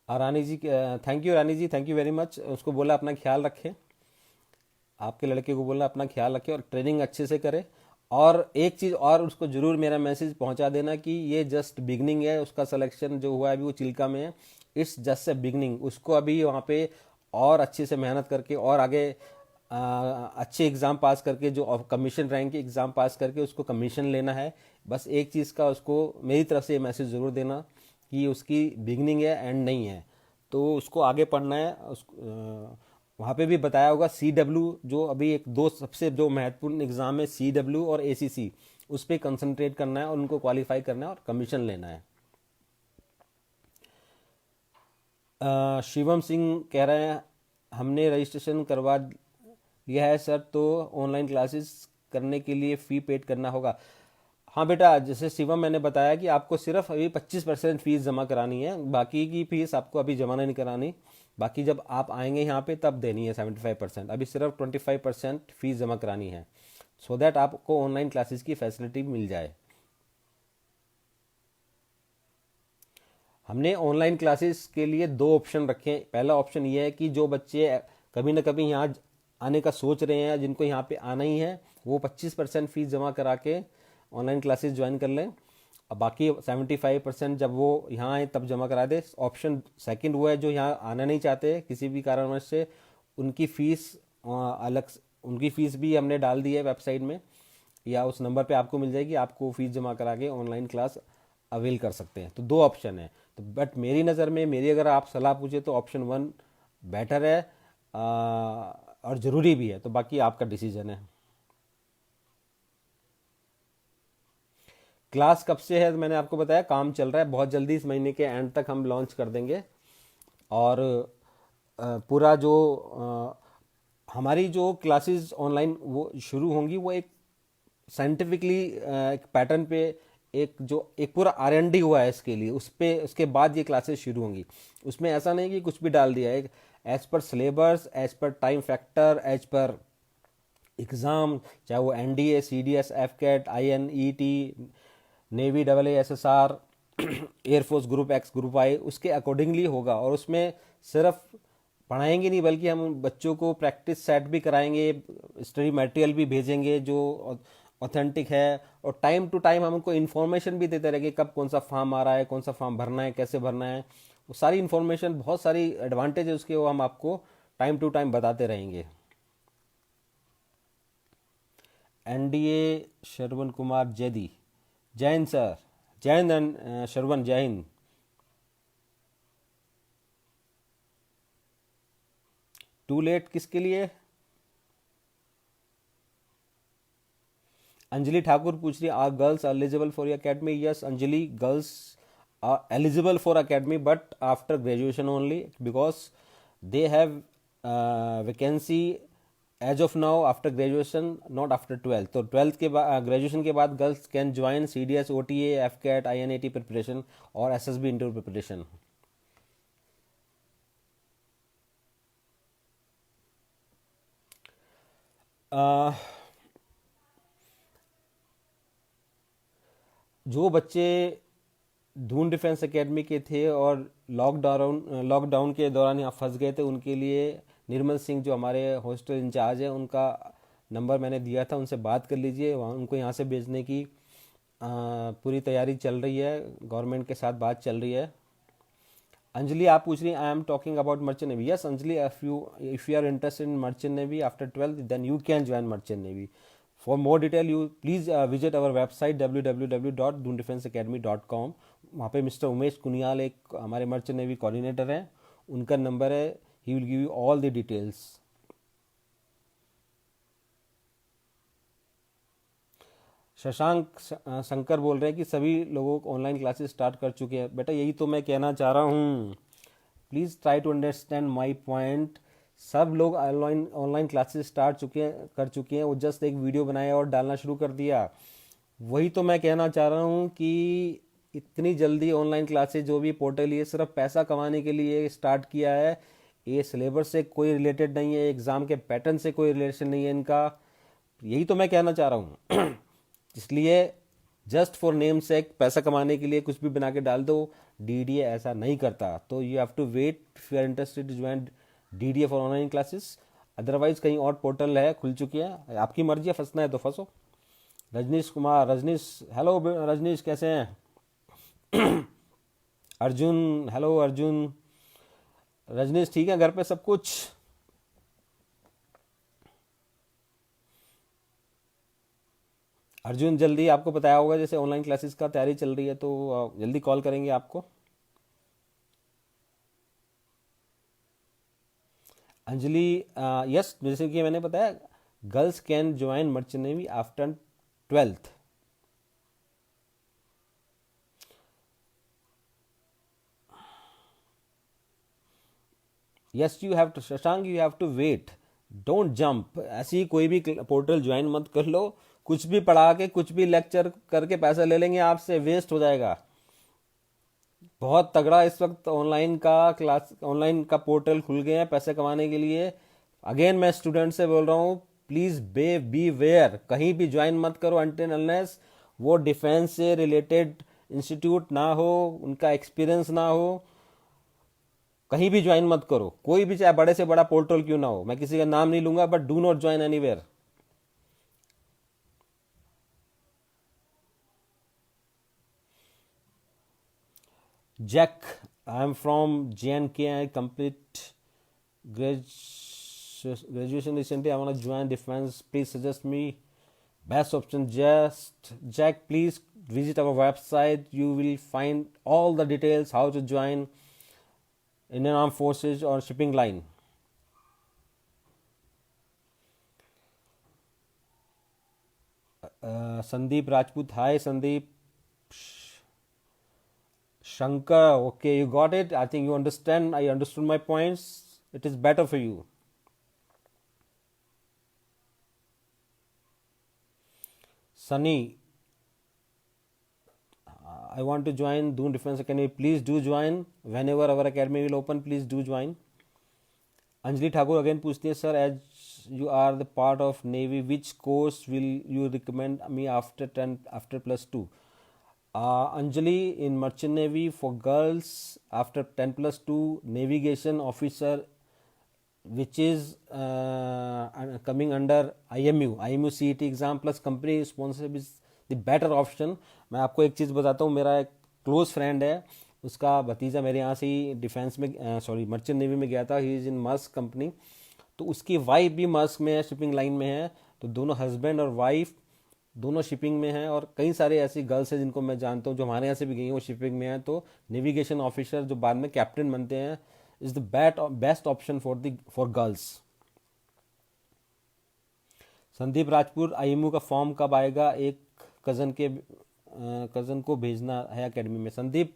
Rani ji, thank you Rani ji, thank you very much. उसको बोला अपना ख्याल रखें, आपके लड़के को बोलना अपना ख्याल रखे और ट्रेनिंग अच्छे से करे। और एक चीज़ और उसको ज़रूर मेरा मैसेज पहुंचा देना कि ये जस्ट बिगनिंग है, उसका सिलेक्शन जो हुआ है अभी वो चिल्का में है, इट्स जस्ट ए बिगनिंग। उसको अभी वहाँ पे और अच्छे से मेहनत करके और आगे अच्छे एग्ज़ाम पास करके, जो कमीशन रैंक के एग्ज़ाम पास करके उसको कमीशन लेना है। बस एक चीज़ का उसको मेरी तरफ से ये मैसेज ज़रूर देना कि उसकी बिगनिंग है, एंड नहीं है। तो उसको आगे पढ़ना है। वहाँ पे भी बताया होगा CW, जो अभी एक दो सबसे जो महत्वपूर्ण एग्ज़ाम है CW और ACC, उस पर कंसंट्रेट करना है और उनको क्वालिफाई करना है और कमीशन लेना है। शिवम सिंह कह रहे हैं हमने रजिस्ट्रेशन करवा लिया है सर, तो ऑनलाइन क्लासेस करने के लिए फ़ी पेड करना होगा। हाँ बेटा, जैसे शिवम मैंने बताया कि आपको सिर्फ अभी 25% फीस जमा करानी है, बाकी की फीस आपको अभी जमा नहीं करानी। बाकी जब आप आएंगे यहाँ पे तब देनी है 75%। अभी सिर्फ 25% फीस जमा करानी है, सो दैट आपको ऑनलाइन क्लासेस की फैसिलिटी मिल जाए। हमने ऑनलाइन क्लासेस के लिए दो ऑप्शन रखे हैं। पहला ऑप्शन ये है कि जो बच्चे कभी ना कभी यहाँ आने का सोच रहे हैं, जिनको यहाँ पे आना ही है, वो 25% फीस जमा करा के ऑनलाइन क्लासेस ज्वाइन कर लें। अब बाकी 75% जब वो यहाँ आए तब जमा करा दे। ऑप्शन सेकंड वो है जो यहाँ आना नहीं चाहते किसी भी कारणवश से, उनकी फ़ीस उनकी फ़ीस भी हमने डाल दी है वेबसाइट में, या उस नंबर पे आपको मिल जाएगी, आपको फ़ीस जमा करा के ऑनलाइन क्लास अवेल कर सकते हैं। तो दो ऑप्शन है। तो बट मेरी नज़र में, मेरी अगर आप सलाह पूछे तो ऑप्शन वन बेटर है, और ज़रूरी भी है। तो बाकी आपका डिसीजन है। क्लास कब से है मैंने आपको बताया, काम चल रहा है, बहुत जल्दी इस महीने के एंड तक हम लॉन्च कर देंगे। और पूरा जो हमारी जो क्लासेस ऑनलाइन वो शुरू होंगी, वो एक साइंटिफिकली एक पैटर्न पे, एक पूरा R&D हुआ है इसके लिए, उस पे उसके बाद ये क्लासेस शुरू होंगी। उसमें ऐसा नहीं कि कुछ भी डाल दिया है, as per syllabus, as per time factor, as per exam, चाहे वो NDA, CDS, FCAT, INET, navy AASSR, air force group X, group I, उसके अकॉर्डिंगली होगा। और उसमें सिर्फ पढ़ाएंगे नहीं, बल्कि हम बच्चों को प्रैक्टिस सेट भी कराएंगे, स्टडी मटेरियल भी भेजेंगे जो ऑथेंटिक है, और टाइम टू टाइम हम उनको इन्फॉर्मेशन भी देते रहेंगे, कब कौन सा फॉर्म आ रहा है, कौन सा फॉर्म भरना है, कैसे भरना है, वो सारी इन्फॉर्मेशन, बहुत सारी एडवांटेज है उसके, वो हम आपको टाइम टू टाइम बताते रहेंगे। NDA श्रवण कुमार जैदी, जय हिंद सर। जय हिंद श्रवण, जय हिंद। टू लेट किसके लिए? अंजलि ठाकुर पूछ रही है, are girls eligible for academy? Yes Anjali, girls are eligible for academy, but after graduation only, because they have vacancy as of now after graduation, not after 12th। तो 12th के बाद, ग्रेजुएशन के बाद girls can join CDS, OTA, FCAT, INET preparation और SSB interview preparation. जो बच्चे धून defence academy के थे और लॉकडाउन के दौरान यहाँ फंस गए थे, उनके लिए निर्मल सिंह जो हमारे हॉस्टल इंचार्ज हैं, उनका नंबर मैंने दिया था, उनसे बात कर लीजिए। वहाँ उनको यहाँ से भेजने की पूरी तैयारी चल रही है, गवर्नमेंट के साथ बात चल रही है। अंजलि आप पूछ रही हैं, I am talking about merchant navy. Yes Anjali, if you are interested in merchant navy after 12th, then you can join merchant navy. For more detail, you please visit our website www.doondefenseacademy.com। वहाँ पे mister Umesh Kuniyal एक हमारे merchant navy coordinator हैं, उनका number है, he will give you all the details. Shashank Shankar बोल रहे हैं कि सभी लोगों को ऑनलाइन क्लासेस स्टार्ट कर चुके हैं। बेटा यही तो मैं कहना चाह रहा हूँ, please try to understand my point. सब लोग ऑनलाइन ऑनलाइन क्लासेस कर चुके हैं, वो जस्ट एक वीडियो बनाया और डालना शुरू कर दिया। वही तो मैं कहना चाह रहा हूँ कि इतनी जल्दी ऑनलाइन क्लासेस, जो भी पोर्टल, ये सिर्फ पैसा कमाने के लिए स्टार्ट किया है। ये सिलेबस से कोई रिलेटेड नहीं है, एग्ज़ाम के पैटर्न से कोई रिलेशन नहीं है इनका। यही तो मैं कहना चाह रहा हूँ। इसलिए जस्ट फॉर नेम सेक पैसा कमाने के लिए कुछ भी बना के डाल दो, DDA ऐसा नहीं करता। तो you have to wait if you are interested to join DDA for online classes. Otherwise कहीं और पोर्टल है, खुल चुकी है, आपकी मर्जी है, फंसना है तो फंसो। रजनीश कुमार, रजनीश हेलो, रजनीश कैसे हैं? अर्जुन हेलो, अर्जुन। रजनीश ठीक है, घर पे सब कुछ? अर्जुन जल्दी, आपको बताया होगा जैसे ऑनलाइन क्लासेस का तैयारी चल रही है, तो जल्दी कॉल करेंगे आपको। अंजलि यस, जैसे कि मैंने बताया, girls can join merchant navy after 12th। Yes you have to, Shashank you have to wait, don't jump. ऐसी ही कोई भी पोर्टल ज्वाइन मत कर लो, कुछ भी पढ़ा के, कुछ भी लेक्चर करके पैसा ले लेंगे आपसे, वेस्ट हो जाएगा। बहुत तगड़ा इस वक्त ऑनलाइन का पोर्टल खुल गए हैं पैसे कमाने के लिए। अगेन मैं स्टूडेंट से बोल रहा हूँ, प्लीज बी वेयर, कहीं भी ज्वाइन मत करो अनटिल अनलेस वो डिफेंस से रिलेटेड इंस्टीट्यूट ना हो, उनका एक्सपीरियंस ना हो। कहीं भी ज्वाइन मत करो, कोई भी, चाहे बड़े से बड़ा पोर्टल क्यों ना हो, मैं किसी का नाम नहीं लूंगा, but do not join anywhere. Jack, I am from JNK. I complete graduation recently. I want to join defense. Please suggest me best option. Just Jack, please visit our website. You will find all the details how to join Indian Armed Forces or shipping line. Sandeep Rajput, hi Sandeep. Shankar, okay, you got it. I think you understand. I understood my points. It is better for you. Sunny, I want to join Doon Defense Academy. Please do join. Whenever our academy will open, please do join. Anjali Thakur again पूछती है, sir as you are the part of navy which course will you recommend me after 10 after +2? Anjali, in merchant navy for girls after 10+2 navigation officer which is coming under IMU CET exam plus company sponsorship is the better option. मैं आपको एक चीज़ बताता हूँ, मेरा एक close friend है, उसका भतीजा मेरे यहाँ से ही डिफेंस में मर्चेंट नेवी में गया था. He is in Musk company. तो उसकी वाइफ भी मस्क में है, शिपिंग लाइन में है. तो दोनों हस्बैंड और वाइफ दोनों शिपिंग में हैं. और कई सारे ऐसी गर्ल्स हैं जिनको मैं जानता हूँ जो हमारे यहाँ से भी गई हैं, वो शिपिंग में हैं. तो नेविगेशन ऑफिसर जो बाद में कैप्टन बनते हैं is the best option for girls. Sandeep Rajpur, IMU का फॉर्म कब आएगा? एक कज़न को भेजना है एकेडमी में. संदीप,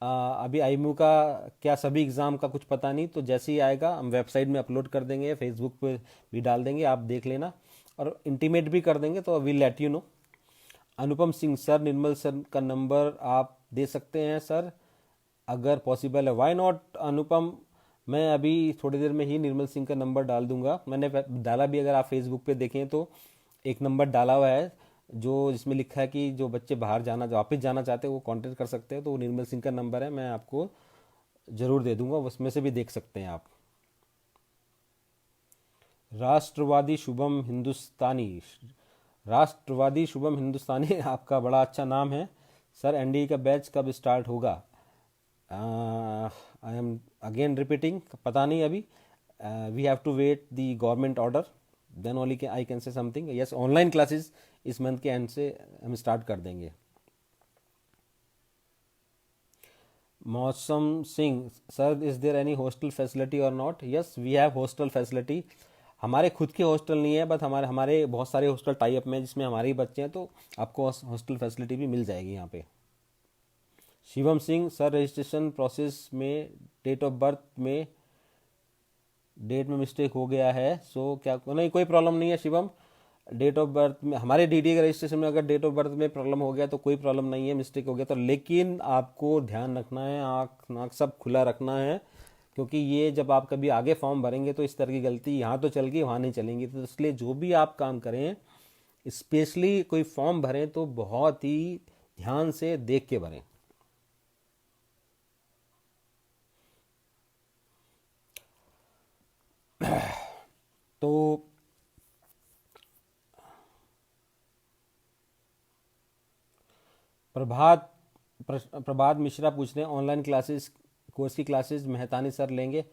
अभी आईएमयू का क्या सभी एग्ज़ाम का कुछ पता नहीं, तो जैसे ही आएगा हम वेबसाइट में अपलोड कर देंगे, फेसबुक पे भी डाल देंगे, आप देख लेना और इंटीमेट भी कर देंगे, तो we let you know. Anupam Singh, sir Nirmal sir का नंबर आप दे सकते हैं सर अगर पॉसिबल है? वाई नॉट अनुपम, मैं अभी थोड़ी देर में ही निर्मल सिंह का नंबर डाल दूंगा. मैंने डाला भी, अगर आप फेसबुक पे देखें तो एक नंबर डाला हुआ है जो जिसमें लिखा है कि जो बच्चे बाहर जाना वापस जाना चाहते हैं वो कांटेक्ट कर सकते हैं. तो वो निर्मल सिंह का नंबर है, मैं आपको ज़रूर दे दूंगा, उसमें से भी देख सकते हैं आप. राष्ट्रवादी शुभम हिंदुस्तानी आपका बड़ा अच्छा नाम है. सर एनडीए का बैच कब स्टार्ट होगा? आई एम अगेन रिपीटिंग, पता नहीं अभी. We have to wait the government order, then only I can say something. Yes, online classes इस मंथ के एंड से हम स्टार्ट कर देंगे. Mausam Singh, sir is there any hostel facility और not? Yes, we have hostel facility. हमारे खुद के हॉस्टल नहीं है, बट हमारे बहुत सारे हॉस्टल टाई अप में जिसमें हमारे ही बच्चे हैं, तो आपको हॉस्टल फैसिलिटी भी मिल जाएगी यहाँ पे. Shivam Singh, sir registration process में डेट ऑफ बर्थ में डेट में मिस्टेक हो गया है, सो क्या? नहीं, कोई प्रॉब्लम नहीं है शिवम. डेट ऑफ बर्थ में हमारे डीडी के रजिस्ट्रेशन में अगर डेट ऑफ बर्थ में प्रॉब्लम हो गया तो कोई प्रॉब्लम नहीं है, मिस्टेक हो गया तो. लेकिन आपको ध्यान रखना है, आँख नाक सब खुला रखना है, क्योंकि ये जब आप कभी आगे फॉर्म भरेंगे तो इस तरह की गलती यहाँ तो चल गई वहाँ नहीं चलेंगी. तो इसलिए जो भी आप काम करें, स्पेशली कोई फॉर्म भरें तो बहुत ही ध्यान से देख के भरें. तो प्रभात मिश्रा पूछ रहे हैं, ऑनलाइन क्लासेस कोर्स की क्लासेस मेहतानी सर लेंगे?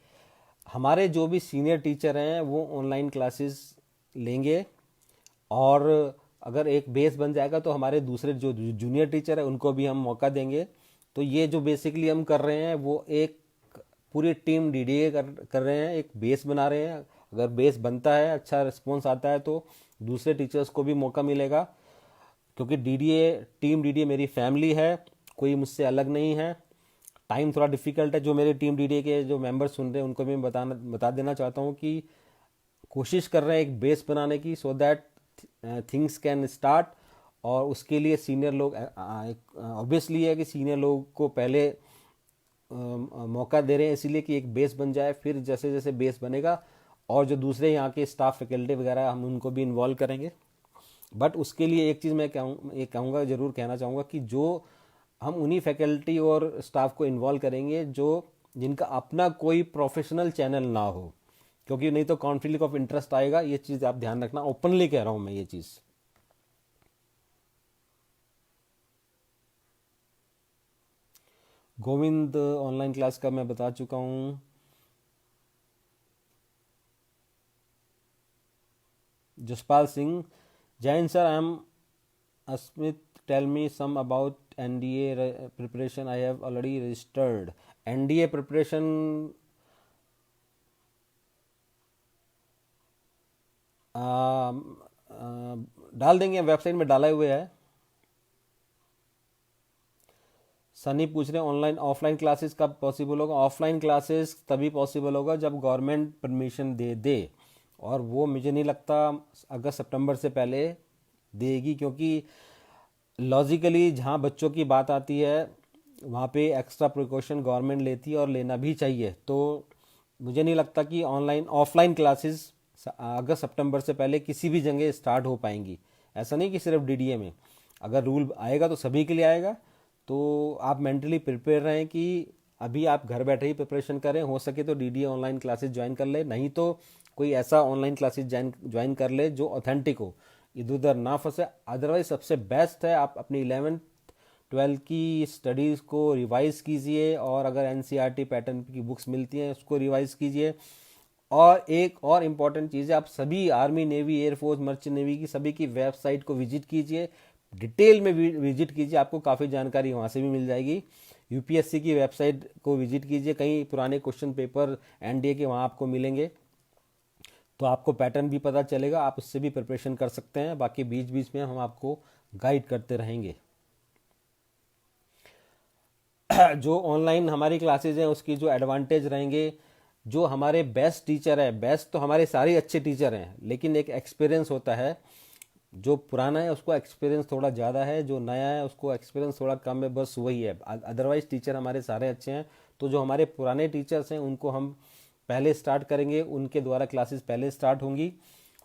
हमारे जो भी सीनियर टीचर हैं वो ऑनलाइन क्लासेस लेंगे, और अगर एक बेस बन जाएगा तो हमारे दूसरे जो जूनियर टीचर है उनको भी हम मौका देंगे. तो ये जो बेसिकली हम कर रहे हैं वो एक पूरी टीम डीडीए कर रहे हैं, एक बेस बना रहे हैं. अगर बेस बनता है, अच्छा रिस्पॉन्स आता है, तो दूसरे टीचर्स को भी मौका मिलेगा, क्योंकि टीम डीडीए मेरी फैमिली है, कोई मुझसे अलग नहीं है. टाइम थोड़ा डिफिकल्ट है. जो मेरे टीम डीडीए के जो मेंबर्स सुन रहे हैं उनको भी मैं बता देना चाहता हूँ कि कोशिश कर रहे हैं एक बेस बनाने की, so that things can start. और उसके लिए सीनियर लोग, ऑब्वियसली है कि सीनियर लोग को पहले मौका दे रहे हैं, इसीलिए कि एक बेस बन जाए. फिर जैसे जैसे बेस बनेगा और जो दूसरे यहाँ के स्टाफ फैकल्टी वगैरह हम उनको भी इन्वॉल्व करेंगे. बट उसके लिए एक चीज़ मैं कहूँगा, ज़रूर कहना चाहूँगा कि जो हम उन्हीं फैकल्टी और स्टाफ को इन्वॉल्व करेंगे जिनका अपना कोई प्रोफेशनल चैनल ना हो, क्योंकि नहीं तो कॉन्फ्लिक्ट ऑफ इंटरेस्ट आएगा. ये चीज़ आप ध्यान रखना, ओपनली कह रहा हूँ मैं ये चीज़. गोविंद ऑनलाइन क्लास का मैं बता चुका हूँ। Jaspal Singh, Jain sir, I am Asmit, tell me some about NDA preparation, I have already registered. NDA preparation डाल देंगे, वेबसाइट में डाला हुए है। सनी पूछ रहे हैं ऑनलाइन ऑफलाइन क्लासेस कब पॉसिबल होगा। ऑफलाइन क्लासेस तभी पॉसिबल होगा जब गवर्नमेंट परमिशन दे दे, और वो मुझे नहीं लगता अगस्त सितंबर से पहले देगी, क्योंकि लॉजिकली जहाँ बच्चों की बात आती है वहाँ पे एक्स्ट्रा प्रिकॉशन गवर्नमेंट लेती है और लेना भी चाहिए। तो मुझे नहीं लगता कि ऑनलाइन ऑफलाइन क्लासेस अगस्त सितंबर से पहले किसी भी जगह स्टार्ट हो पाएंगी। ऐसा नहीं कि सिर्फ डीडीए में, अगर रूल आएगा तो सभी के लिए आएगा। तो आप मेंटली प्रिपेयर रहें कि अभी आप घर बैठे ही प्रिपरेशन करें, हो सके तो डीडीए ऑनलाइन क्लासेस ज्वाइन कर ले, नहीं तो कोई ऐसा ऑनलाइन क्लासेस ज्वाइन कर ले जो ऑथेंटिक हो, इधर उधर ना फंसे। अदरवाइज सबसे बेस्ट है आप अपनी 11th 12th की स्टडीज़ को रिवाइज़ कीजिए, और अगर एनसीईआरटी पैटर्न की बुक्स मिलती हैं उसको रिवाइज़ कीजिए। और एक और इम्पॉर्टेंट चीज़ है, आप सभी army, navy, air force, merchant navy की सभी की वेबसाइट को विजिट कीजिए, डिटेल में विजिट कीजिए, आपको काफ़ी जानकारी वहाँ से भी मिल जाएगी। यूपीएससी की वेबसाइट को विजिट कीजिए, कई पुराने क्वेश्चन पेपर एनडीए के वहाँ आपको मिलेंगे, तो आपको पैटर्न भी पता चलेगा, आप उससे भी प्रिपरेशन कर सकते हैं। बाकी बीच बीच में हम आपको गाइड करते रहेंगे। जो ऑनलाइन हमारी क्लासेज हैं उसकी जो एडवांटेज रहेंगे, जो हमारे बेस्ट टीचर है, बेस्ट तो हमारे सारे अच्छे टीचर हैं, लेकिन एक एक्सपीरियंस होता है, जो पुराना है उसको एक्सपीरियंस थोड़ा ज़्यादा है, जो नया है उसको एक्सपीरियंस थोड़ा कम है, बस वही है। अदरवाइज टीचर हमारे सारे अच्छे हैं। तो जो हमारे पुराने टीचर्स हैं उनको हम पहले स्टार्ट करेंगे, उनके द्वारा क्लासेस पहले स्टार्ट होंगी,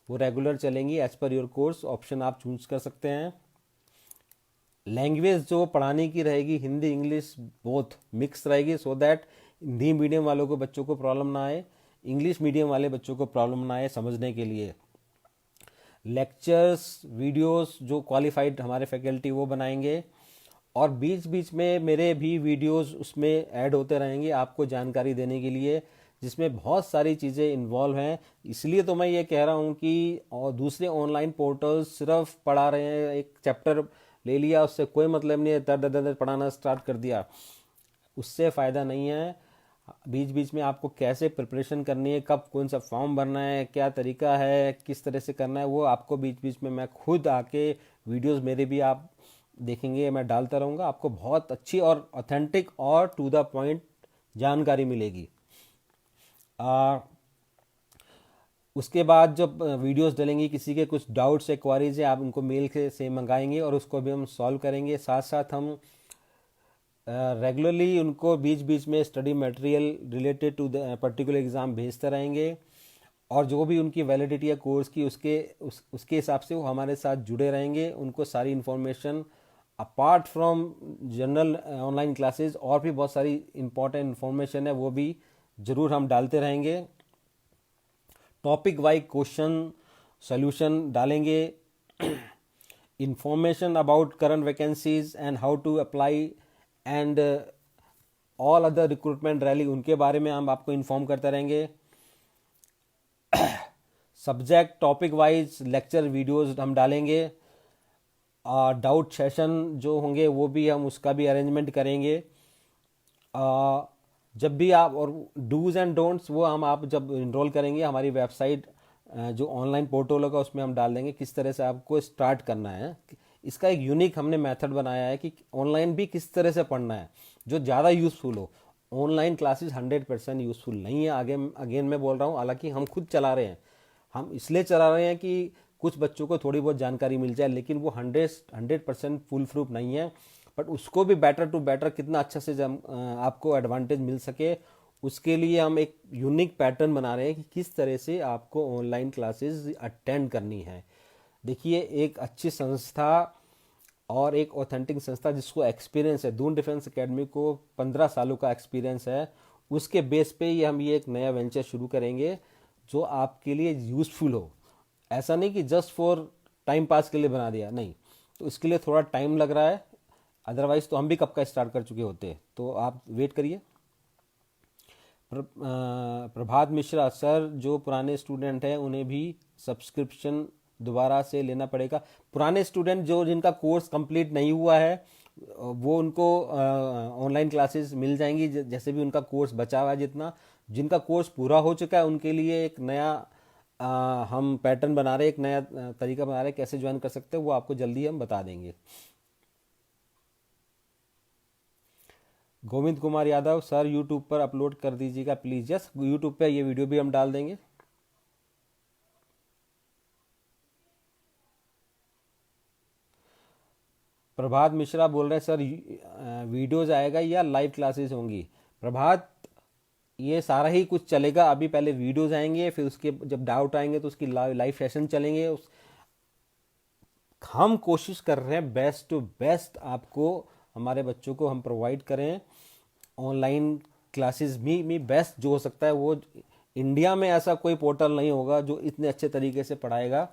वो रेगुलर चलेंगी as per your course. Option आप चूज कर सकते हैं। लैंग्वेज जो पढ़ाने की रहेगी हिंदी इंग्लिश बोथ मिक्स रहेगी, सो दैट हिंदी मीडियम वालों को बच्चों को प्रॉब्लम ना आए, इंग्लिश मीडियम वाले बच्चों को प्रॉब्लम ना आए समझने के लिए। लेक्चर्स वीडियोस जो क्वालिफाइड हमारे फैकल्टी वो बनाएंगे, और बीच बीच में मेरे भी वीडियोस उसमें ऐड होते रहेंगे आपको जानकारी देने के लिए, जिसमें बहुत सारी चीज़ें इन्वॉल्व हैं। इसलिए तो मैं ये कह रहा हूँ कि और दूसरे ऑनलाइन पोर्टल्स सिर्फ पढ़ा रहे हैं, एक चैप्टर ले लिया उससे कोई मतलब नहीं है, दर दर दर पढ़ाना स्टार्ट कर दिया, उससे फ़ायदा नहीं है। बीच बीच में आपको कैसे प्रिपरेशन करनी है, कब कौन सा फॉर्म भरना है, क्या तरीका है, किस तरह से करना है, वो आपको बीच बीच में मैं खुद आके वीडियोस मेरे भी आप देखेंगे, मैं डालता रहूँगा, आपको बहुत अच्छी और ऑथेंटिक और टू द पॉइंट जानकारी मिलेगी। आ, उसके बाद जब वीडियोस डलेंगी, किसी के कुछ डाउट्स या क्वारीज है आप उनको मेल से मंगाएंगे और उसको भी हम सॉल्व करेंगे। साथ साथ हम रेगुलरली उनको बीच बीच में study material related to the particular exam भेजते रहेंगे, और जो भी उनकी वैलिडिटी है कोर्स की उसके हिसाब से वो हमारे साथ जुड़े रहेंगे। उनको सारी information apart from general online classes और भी बहुत सारी इंपॉर्टेंट इन्फॉर्मेशन है वो भी ज़रूर हम डालते रहेंगे। टॉपिक वाइज क्वेश्चन सोल्यूशन डालेंगे, information about current vacancies and how to apply and all other recruitment rally, उनके बारे में हम आपको इन्फॉर्म करते रहेंगे। Subject topic wise lecture videos हम डालेंगे, डाउट सेशन जो होंगे वो भी हम उसका भी अरेंजमेंट करेंगे। जब भी आप, और डूज एंड डोंट्स वो हम आप जब इनरोल करेंगे हमारी वेबसाइट जो ऑनलाइन पोर्टल होगा उसमें हम डाल देंगे किस तरह से आपको स्टार्ट करना है। इसका एक यूनिक हमने मेथड बनाया है कि ऑनलाइन भी किस तरह से पढ़ना है जो ज़्यादा यूज़फुल हो। ऑनलाइन क्लासेस 100% यूज़फुल नहीं है, आगे अगेन मैं बोल रहा हूँ, हालांकि हम खुद चला रहे हैं, हम इसलिए चला रहे हैं कि कुछ बच्चों को थोड़ी बहुत जानकारी मिल जाए, लेकिन वो 100% फुल प्रूफ नहीं है। बट उसको भी बेटर टू बेटर कितना अच्छा से आपको एडवांटेज मिल सके, उसके लिए हम एक यूनिक पैटर्न बना रहे हैं कि किस तरह से आपको ऑनलाइन क्लासेस अटेंड करनी है। देखिए, एक अच्छी संस्था और एक ऑथेंटिक संस्था जिसको एक्सपीरियंस है, दून डिफेंस एकेडमी को 15 सालों का एक्सपीरियंस है, उसके बेस पे ही हम ये एक नया वेंचर शुरू करेंगे जो आपके लिए यूज़फुल हो। ऐसा नहीं कि जस्ट फॉर टाइम पास के लिए बना दिया, नहीं। तो इसके लिए थोड़ा टाइम लग रहा है, अदरवाइज़ तो हम भी कब का स्टार्ट कर चुके होते। तो आप वेट करिए। प्रभात मिश्रा सर, जो पुराने स्टूडेंट हैं उन्हें भी सब्सक्रिप्शन दोबारा से लेना पड़ेगा। पुराने स्टूडेंट जो जिनका कोर्स कंप्लीट नहीं हुआ है वो उनको ऑनलाइन क्लासेस मिल जाएंगी, जैसे भी उनका कोर्स बचा हुआ है जितना। जिनका कोर्स पूरा हो चुका है उनके लिए एक नया हम पैटर्न बना रहे हैं, एक नया तरीका बना रहे हैं कैसे ज्वाइन कर सकते हैं, वो आपको जल्दी हम बता देंगे। गोविंद कुमार यादव सर, यूट्यूब पर अपलोड कर दीजिएगा प्लीज़। यस, यूट्यूब पे ये वीडियो भी हम डाल देंगे। प्रभात मिश्रा बोल रहे हैं सर, वीडियोज आएगा या लाइव क्लासेस होंगी? प्रभात, ये सारा ही कुछ चलेगा। अभी पहले वीडियोज आएंगे, फिर उसके जब डाउट आएंगे तो उसकी लाइव सेशन चलेंगे। हम कोशिश कर रहे हैं बेस्ट टू बेस्ट आपको, हमारे बच्चों को हम प्रोवाइड करें ऑनलाइन क्लासेस में बेस्ट जो हो सकता है वो। इंडिया में ऐसा कोई पोर्टल नहीं होगा जो इतने अच्छे तरीके से पढ़ाएगा।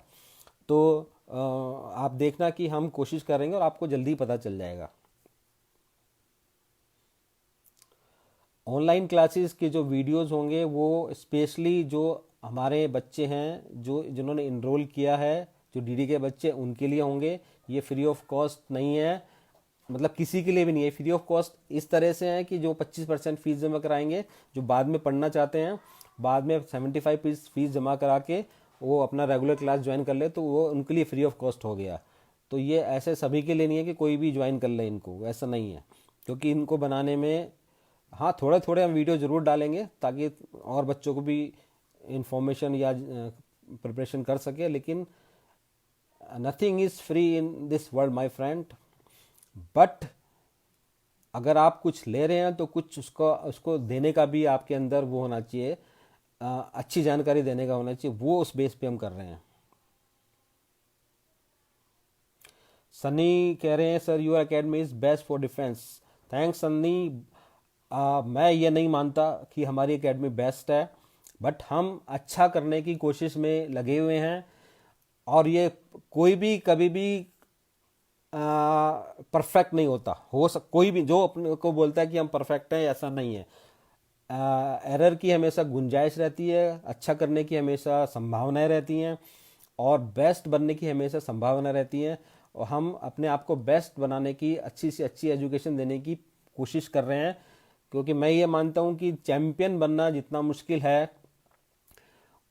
तो आप देखना कि हम कोशिश करेंगे और आपको जल्दी पता चल जाएगा। ऑनलाइन क्लासेस के जो वीडियोस होंगे वो स्पेशली जो हमारे बच्चे हैं जो जिन्होंने इनरोल किया है, जो डीडी के बच्चे, उनके लिए होंगे। ये फ्री ऑफ कॉस्ट नहीं है, मतलब किसी के लिए भी नहीं है। फ्री ऑफ कॉस्ट इस तरह से है कि जो 25% फीस जमा कराएंगे, जो बाद में पढ़ना चाहते हैं, बाद में 75 फीस जमा करा के वो अपना रेगुलर क्लास ज्वाइन कर ले तो वो उनके लिए फ्री ऑफ कॉस्ट हो गया। तो ये ऐसे सभी के लिए नहीं है कि कोई भी ज्वाइन कर ले इनको, ऐसा नहीं है। क्योंकि इनको बनाने में हाँ थोड़े थोड़े हम वीडियो ज़रूर डालेंगे ताकि और बच्चों को भी इंफॉर्मेशन या प्रिपरेशन कर सके, लेकिन nothing is free in this world my friend. But अगर आप कुछ ले रहे हैं तो कुछ उसको देने का भी आपके अंदर वो होना चाहिए, अच्छी जानकारी देने का होना चाहिए, वो उस बेस पे हम कर रहे हैं। सनी कह रहे हैं sir, your academy is best for defence. Thanks Sunny. मैं ये नहीं मानता कि हमारी एकेडमी बेस्ट है, बट हम अच्छा करने की कोशिश में लगे हुए हैं। और ये कोई भी कभी भी परफेक्ट नहीं होता। कोई भी जो अपने को बोलता है कि हम परफेक्ट हैं, ऐसा नहीं है। एरर की हमेशा गुंजाइश रहती है, अच्छा करने की हमेशा संभावनाएं रहती हैं, और बेस्ट बनने की हमेशा संभावना रहती है। और हम अपने आप को बेस्ट बनाने की, अच्छी से अच्छी एजुकेशन देने की कोशिश कर रहे हैं। क्योंकि मैं ये मानता हूँ कि चैम्पियन बनना जितना मुश्किल है,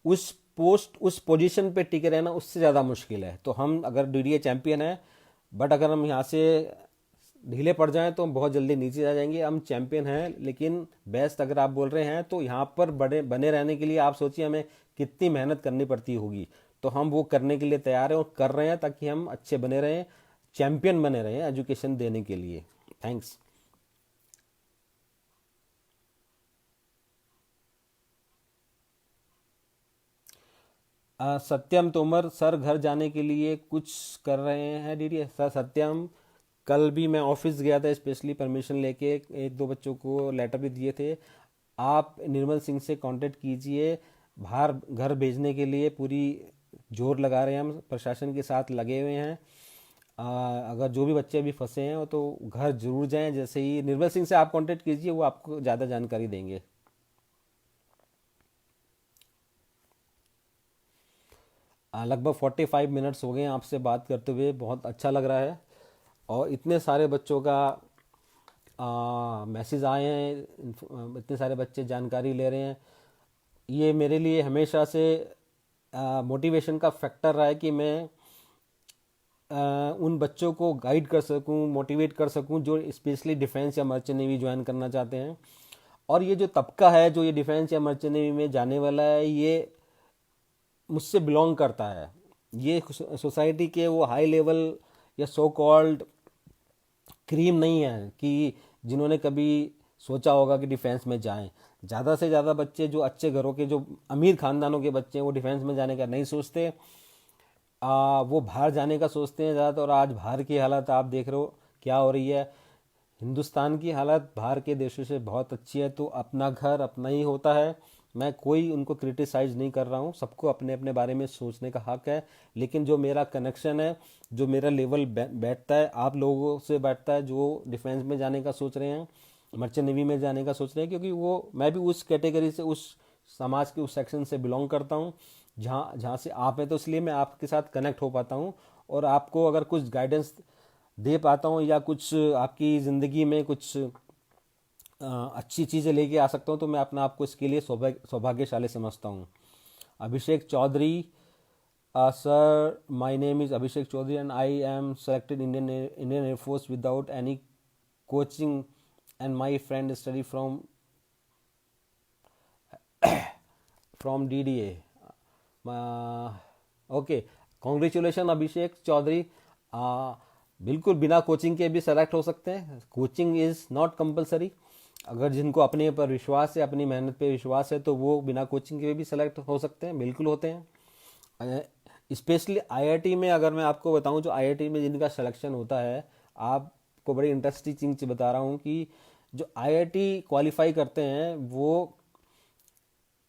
उस पोजीशन पे टिके रहना उससे ज़्यादा मुश्किल है। तो हम अगर डीडीए चैम्पियन है, बट अगर हम यहाँ से ढीले पड़ जाएं तो हम बहुत जल्दी नीचे आ जाएंगे। हम चैंपियन हैं, लेकिन बेस्ट अगर आप बोल रहे हैं तो यहाँ पर बने रहने के लिए आप सोचिए हमें कितनी मेहनत करनी पड़ती होगी। तो हम वो करने के लिए तैयार हैं और कर रहे हैं ताकि हम अच्छे बने रहें, चैंपियन बने रहें एजुकेशन देने के लिए। थैंक्स। सत्यम तोमर सर, घर जाने के लिए कुछ कर रहे हैं डीडी? सर सत्यम, कल भी मैं ऑफिस गया था स्पेशली परमिशन लेके, एक दो बच्चों को लेटर भी दिए थे। आप निर्मल सिंह से कांटेक्ट कीजिए। बाहर घर भेजने के लिए पूरी जोर लगा रहे हैं, हम प्रशासन के साथ लगे हुए हैं। अगर जो भी बच्चे अभी फंसे हैं वो तो घर जरूर जाएं। जैसे ही निर्मल सिंह से आप कांटेक्ट कीजिए, वो आपको ज़्यादा जानकारी देंगे। लगभग 45 मिनट्स हो गए हैं आपसे बात करते हुए, बहुत अच्छा लग रहा है। और इतने सारे बच्चों का मैसेज आए हैं, इतने सारे बच्चे जानकारी ले रहे हैं। ये मेरे लिए हमेशा से मोटिवेशन का फैक्टर रहा है कि मैं उन बच्चों को गाइड कर सकूं, मोटिवेट कर सकूं जो स्पेशली डिफेंस या मर्चेंट नेवी ज्वाइन करना चाहते हैं। और ये जो तबका है जो ये डिफेंस या मर्चेंट नेवी में जाने वाला है, ये मुझसे बिलोंग करता है। ये सोसाइटी के वो हाई लेवल या सो कॉल्ड क्रीम नहीं है कि जिन्होंने कभी सोचा होगा कि डिफेंस में जाएं। ज़्यादा से ज़्यादा बच्चे जो अच्छे घरों के, जो अमीर ख़ानदानों के बच्चे हैं, वो डिफेंस में जाने का नहीं सोचते। वो बाहर जाने का सोचते हैं ज़्यादातर। और आज बाहर की हालत आप देख रहे हो क्या हो रही है। हिंदुस्तान की हालत बाहर के देशों से बहुत अच्छी है। तो अपना घर अपना ही होता है। मैं कोई उनको क्रिटिसाइज नहीं कर रहा हूँ, सबको अपने अपने बारे में सोचने का हक है। लेकिन जो मेरा कनेक्शन है, जो मेरा लेवल बैठता है आप लोगों से बैठता है जो डिफेंस में जाने का सोच रहे हैं, मर्चेंट नेवी में जाने का सोच रहे हैं, क्योंकि वो मैं भी उस कैटेगरी से, उस समाज के उस सेक्शन से बिलोंग करता हूँ जहाँ जहाँ से आप हैं। तो इसलिए मैं आपके साथ कनेक्ट हो पाता हूँ और आपको अगर कुछ गाइडेंस दे पाता हूँ या कुछ आपकी ज़िंदगी में कुछ अच्छी चीज़ें लेके आ सकता हूँ तो मैं अपना आपको इसके लिए सौभाग्यशाली समझता हूँ। Abhishek Chaudhary, sir my name is Abhishek Chaudhary and I am selected Indian air force without any coaching and my friend study from DDA। Okay, congratulation Abhishek Chaudhary. बिल्कुल बिना कोचिंग के भी सेलेक्ट हो सकते हैं, कोचिंग इज़ नॉट कंपलसरी। अगर जिनको अपने पर विश्वास है, अपनी मेहनत पे विश्वास है, तो वो बिना कोचिंग के भी सेलेक्ट हो सकते हैं, बिल्कुल होते हैं। स्पेशली IIT में अगर मैं आपको बताऊं, जो IIT में जिनका सिलेक्शन होता है, आपको बड़ी इंटरेस्टिंग चीज़ बता रहा हूं कि जो IIT क्वालिफाई करते हैं वो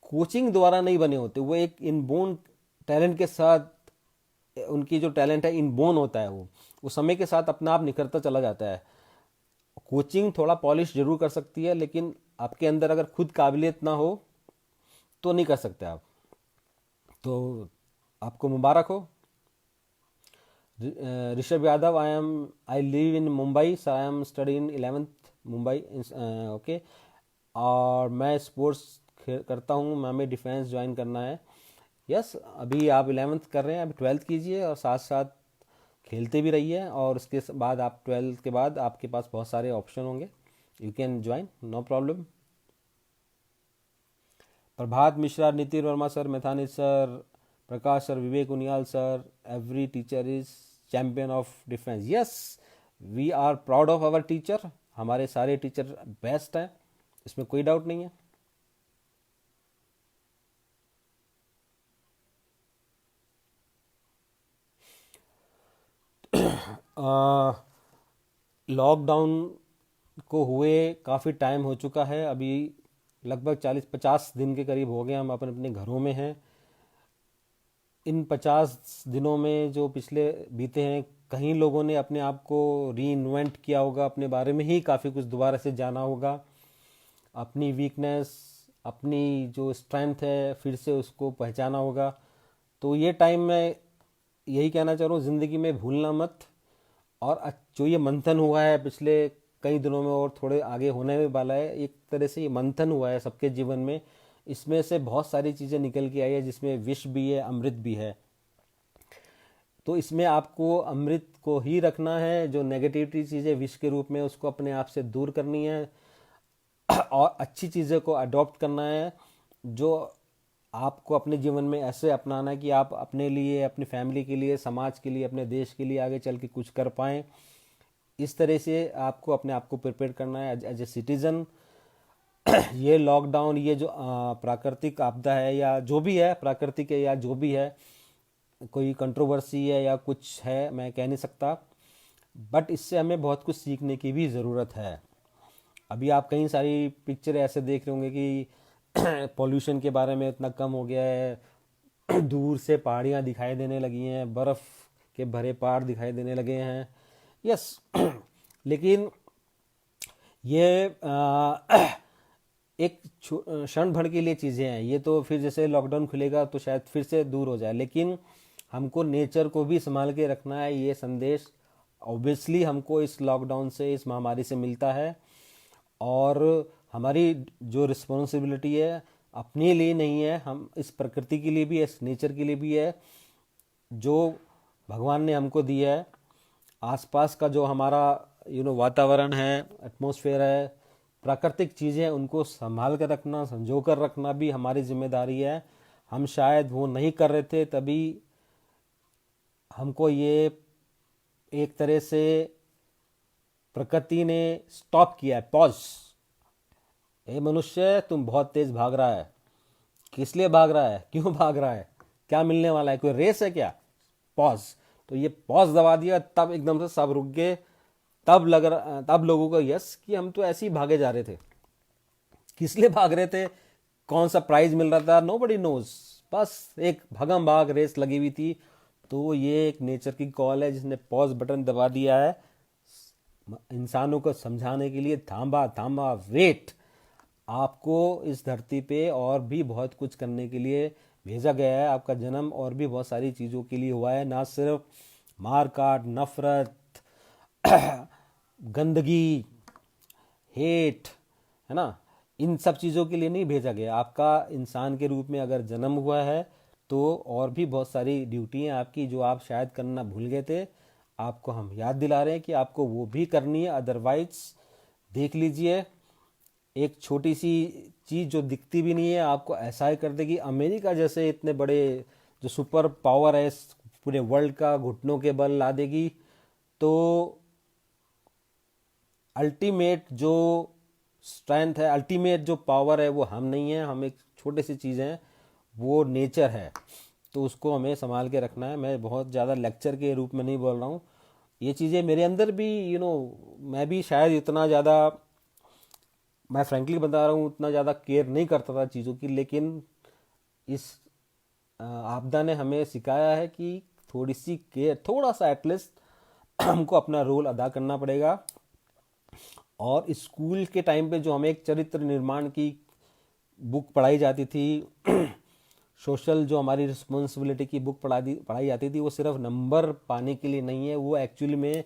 कोचिंग द्वारा नहीं बने होते, वो एक इनबोर्न टैलेंट के साथ, उनकी जो टैलेंट है इनबोर्न होता है, वो समय के साथ अपना आप निखरता चला जाता है। कोचिंग थोड़ा पॉलिश जरूर कर सकती है, लेकिन आपके अंदर अगर खुद काबिलियत ना हो तो नहीं कर सकते आप। तो आपको मुबारक हो। Rishabh Yadav, I live in Mumbai sir, I M study in 11th Mumbai, okay. और मैं स्पोर्ट्स करता हूँ, मैं हमें डिफेंस ज्वाइन करना है। यस, अभी आप 11th कर रहे हैं, अभी 12th कीजिए और साथ साथ खेलते भी रहिए, और उसके बाद आप 12th के बाद आपके पास बहुत सारे ऑप्शन होंगे, you can join, no problem. Prabhat Mishra, Nitin Verma sir, Methani sir, Prakash sir, Vivek Uniyal sir, every teacher is champion of defence. Yes, we are proud of our teacher, हमारे सारे टीचर बेस्ट हैं, इसमें कोई डाउट नहीं है। लॉकडाउन को हुए काफ़ी टाइम हो चुका है, अभी लगभग 40-50 दिन के करीब हो गए हम अपने अपने घरों में हैं। इन 50 दिनों में जो पिछले बीते हैं, कहीं लोगों ने अपने आप को री इन्वेंट किया होगा, अपने बारे में ही काफ़ी कुछ दोबारा से जाना होगा, अपनी वीकनेस, अपनी जो स्ट्रेंथ है फिर से उसको पहचाना होगा। तो ये टाइम मैं यही कहना चाह रहा हूँ, ज़िंदगी में भूलना मत। और जो ये मंथन हुआ है पिछले कई दिनों में और थोड़े आगे होने में वाला है, एक तरह से ये मंथन हुआ है सबके जीवन में, इसमें से बहुत सारी चीज़ें निकल के आई है, जिसमें विष भी है, अमृत भी है। तो इसमें आपको अमृत को ही रखना है, जो नेगेटिविटी चीज़ें विष के रूप में, उसको अपने आप से दूर करनी है और अच्छी चीज़ें को अडॉप्ट करना है, जो आपको अपने जीवन में ऐसे अपनाना है कि आप अपने लिए, अपनी फैमिली के लिए, समाज के लिए, अपने देश के लिए आगे चल के कुछ कर पाएँ। इस तरह से आपको अपने आप को प्रिपेयर करना है एज ए सिटीज़न। ये लॉकडाउन, ये जो प्राकृतिक आपदा है या जो भी है, प्राकृतिक है या जो भी है, कोई कंट्रोवर्सी है या कुछ है मैं कह नहीं सकता, बट इससे हमें बहुत कुछ सीखने की भी ज़रूरत है। अभी आप कई सारी पिक्चर ऐसे देख रहे होंगे कि पॉल्यूशन के बारे में इतना कम हो गया है, दूर से पहाड़ियाँ दिखाई देने लगी हैं, बर्फ़ के भरे पहाड़ दिखाई देने लगे हैं। यस, लेकिन ये एक क्षण भर के लिए चीज़ें हैं, ये तो फिर जैसे लॉकडाउन खुलेगा तो शायद फिर से दूर हो जाए, लेकिन हमको नेचर को भी संभाल के रखना है। ये संदेश ऑब्वियसली हमको इस लॉकडाउन से, इस महामारी से मिलता है, और हमारी जो रिस्पॉन्सिबिलिटी है अपने लिए नहीं है, हम इस प्रकृति के लिए भी है, इस नेचर के लिए भी है, जो भगवान ने हमको दिया है। आसपास का जो हमारा वातावरण है, एटमॉस्फेयर है, प्राकृतिक चीज़ें, उनको संभाल कर रखना, संजो कर रखना भी हमारी जिम्मेदारी है। हम शायद वो नहीं कर रहे थे, तभी हमको ये एक तरह से प्रकृति ने स्टॉप किया है, पॉज। ए मनुष्य, तुम बहुत तेज भाग रहा है, किस लिए भाग रहा है, क्यों भाग रहा है, क्या मिलने वाला है, कोई रेस है क्या, पॉज। तो ये पॉज दबा दिया, तब एकदम से सब रुक गए, तब लोगों को यस कि हम तो ऐसे ही भागे जा रहे थे, किस लिए भाग रहे थे, कौन सा प्राइज मिल रहा था, नोबडी नोज। बस एक भागम भाग रेस लगी हुई थी। तो ये एक नेचर की कॉल है जिसने पॉज बटन दबा दिया है इंसानों को समझाने के लिए, थांबा थांबा वेट, आपको इस धरती पे और भी बहुत कुछ करने के लिए भेजा गया है। आपका जन्म और भी बहुत सारी चीज़ों के लिए हुआ है, ना सिर्फ मार काट, नफरत, गंदगी, हेट, है ना, इन सब चीज़ों के लिए नहीं भेजा गया। आपका इंसान के रूप में अगर जन्म हुआ है तो और भी बहुत सारी ड्यूटी हैं आपकी जो आप शायद करना भूल गए थे। आपको हम याद दिला रहे हैं कि आपको वो भी करनी है। अदरवाइज देख लीजिए, एक छोटी सी चीज़ जो दिखती भी नहीं है आपको ऐसा ही कर देगी। अमेरिका जैसे इतने बड़े जो सुपर पावर है इस पूरे वर्ल्ड का, घुटनों के बल ला देगी। तो अल्टीमेट जो स्ट्रेंथ है, अल्टीमेट जो पावर है वो हम नहीं है, हम एक छोटे सी चीज़ हैं, वो नेचर है। तो उसको हमें संभाल के रखना है। मैं बहुत ज़्यादा लेक्चर के रूप में नहीं बोल रहा हूँ, ये चीज़ें मेरे अंदर भी मैं भी शायद इतना ज़्यादा, मैं फ्रैंकली बता रहा हूँ, उतना ज़्यादा केयर नहीं करता था चीज़ों की। लेकिन इस आपदा ने हमें सिखाया है कि थोड़ी सी केयर, थोड़ा सा एटलीस्ट हमको अपना रोल अदा करना पड़ेगा। और स्कूल के टाइम पे जो हमें एक चरित्र निर्माण की बुक पढ़ाई जाती थी, सोशल जो हमारी रिस्पॉन्सिबिलिटी की बुक पढ़ाई जाती थी, वो सिर्फ नंबर पाने के लिए नहीं है, वो एक्चुअली में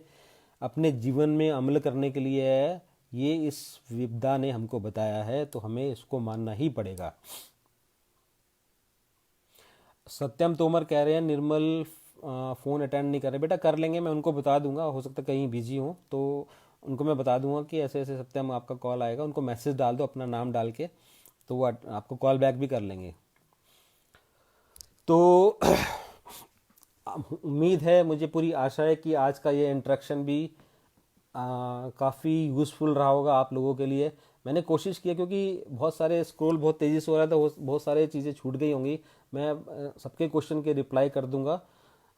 अपने जीवन में अमल करने के लिए है। ये इस विपदा ने हमको बताया है, तो हमें इसको मानना ही पड़ेगा। सत्यम तोमर कह रहे हैं निर्मल फ़ोन अटेंड नहीं कर रहे। बेटा कर लेंगे, मैं उनको बता दूंगा, हो सकता है कहीं बिजी हो तो उनको मैं बता दूंगा कि ऐसे ऐसे सत्यम आपका कॉल आएगा। उनको मैसेज डाल दो अपना नाम डाल के, तो वो आपको कॉल बैक भी कर लेंगे। तो उम्मीद है, मुझे पूरी आशा है कि आज का ये इंटरेक्शन भी काफ़ी यूज़फुल रहा होगा आप लोगों के लिए। मैंने कोशिश किया, क्योंकि बहुत सारे स्क्रॉल बहुत तेज़ी से हो रहा था, बहुत सारे चीज़ें छूट गई होंगी। मैं सबके क्वेश्चन के रिप्लाई कर दूंगा।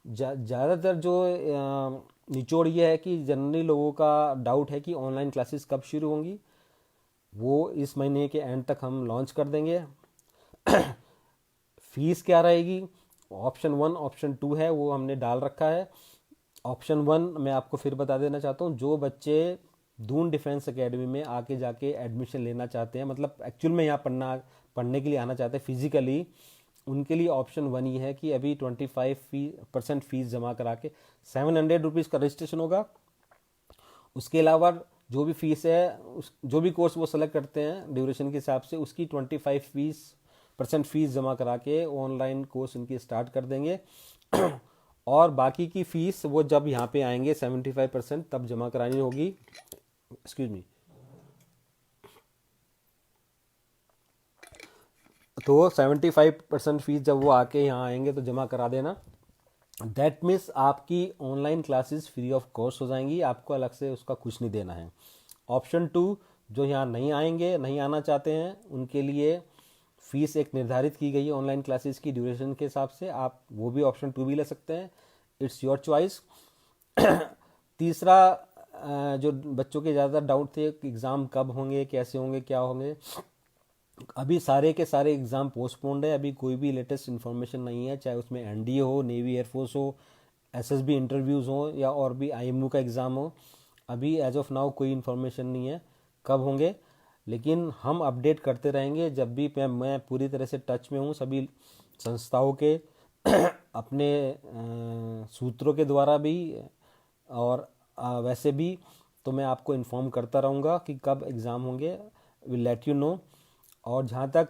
ज़्यादातर जो निचोड़ ये है कि जनरली लोगों का डाउट है कि ऑनलाइन क्लासेस कब शुरू होंगी। वो इस महीने के एंड तक हम लॉन्च कर देंगे। फीस क्या रहेगी, ऑप्शन 1 ऑप्शन 2 है, वो हमने डाल रखा है। ऑप्शन 1 मैं आपको फिर बता देना चाहता हूँ, जो बच्चे दून डिफेंस एकेडमी में आके जाके एडमिशन लेना चाहते हैं, मतलब एक्चुअल में यहाँ पढ़ने के लिए आना चाहते हैं फिजिकली, उनके लिए ऑप्शन 1 ही है कि अभी 25% फीस जमा करा के 700 रुपीज़ का रजिस्ट्रेशन होगा। उसके अलावा जो भी फीस है, जो भी कोर्स वो सेलेक्ट करते हैं ड्यूरेशन के हिसाब से, उसकी 25% फीस जमा करा के ऑनलाइन कोर्स इनकी स्टार्ट कर देंगे। और बाकी की फीस वो जब यहाँ पे आएंगे 75% तब जमा करानी होगी। Excuse me. तो 75% फीस जब वो आके यहाँ आएंगे तो जमा करा देना। दैट मीन्स आपकी online classes free of cost हो जाएंगी, आपको अलग से उसका कुछ नहीं देना है। ऑप्शन 2, जो यहाँ नहीं आएंगे, नहीं आना चाहते हैं, उनके लिए फ़ीस एक निर्धारित की गई है ऑनलाइन क्लासेस की ड्यूरेशन के हिसाब से, आप वो भी ऑप्शन 2 भी ले सकते हैं। It's your choice. तीसरा, जो बच्चों के ज़्यादा डाउट थे कि एग्ज़ाम कब होंगे, कैसे होंगे, क्या होंगे, अभी सारे के सारे एग्ज़ाम पोस्टपोन्ड है। अभी कोई भी लेटेस्ट इन्फॉर्मेशन नहीं है, चाहे उसमें एनडीए हो, नेवी एयरफोर्स हो, एसएसबी इंटरव्यूज़ हो, या और भी आईएमयू का एग्ज़ाम हो। अभी एज ऑफ नाउ कोई इन्फॉर्मेशन नहीं है कब होंगे, लेकिन हम अपडेट करते रहेंगे जब भी। मैं पूरी तरह से टच में हूँ सभी संस्थाओं के अपने सूत्रों के द्वारा भी, और वैसे भी। तो मैं आपको इन्फॉर्म करता रहूँगा कि कब एग्ज़ाम होंगे, विल लेट यू नो। और जहाँ तक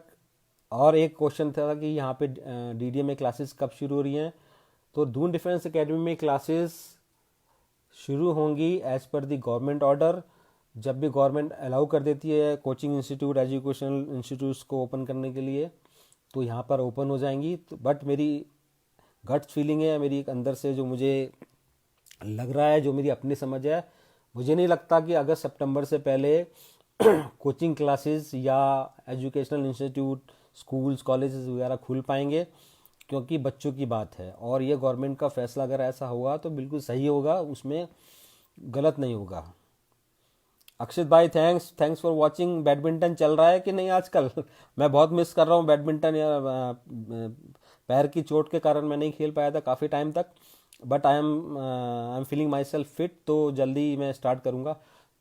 और एक क्वेश्चन था कि यहाँ पे डीडीए में क्लासेस कब शुरू हो रही हैं, तो दून डिफेंस एकेडमी में क्लासेस शुरू होंगी एज़ पर दी गवर्नमेंट ऑर्डर। जब भी गवर्नमेंट अलाउ कर देती है कोचिंग इंस्टीट्यूट, एजुकेशनल इंस्टीट्यूट्स को ओपन करने के लिए, तो यहाँ पर ओपन हो जाएंगी। तो बट मेरी गट फीलिंग है, मेरी एक अंदर से जो मुझे लग रहा है, जो मेरी अपनी समझ है, मुझे नहीं लगता कि अगस्त सितंबर से पहले कोचिंग क्लासेस या एजुकेशनल इंस्टीट्यूट, स्कूल्स, कॉलेजेस वगैरह खुल पाएंगे, क्योंकि बच्चों की बात है। और ये गवर्नमेंट का फैसला अगर ऐसा हुआ तो बिल्कुल सही होगा, उसमें गलत नहीं होगा। अक्षित भाई, thanks thanks for watching. Badminton चल रहा है कि नहीं आजकल? मैं बहुत मिस कर रहा हूँ बैडमिंटन यार। पैर की चोट के कारण मैं नहीं खेल पाया था काफ़ी टाइम तक, but I am feeling my self fit, तो जल्दी मैं स्टार्ट करूँगा।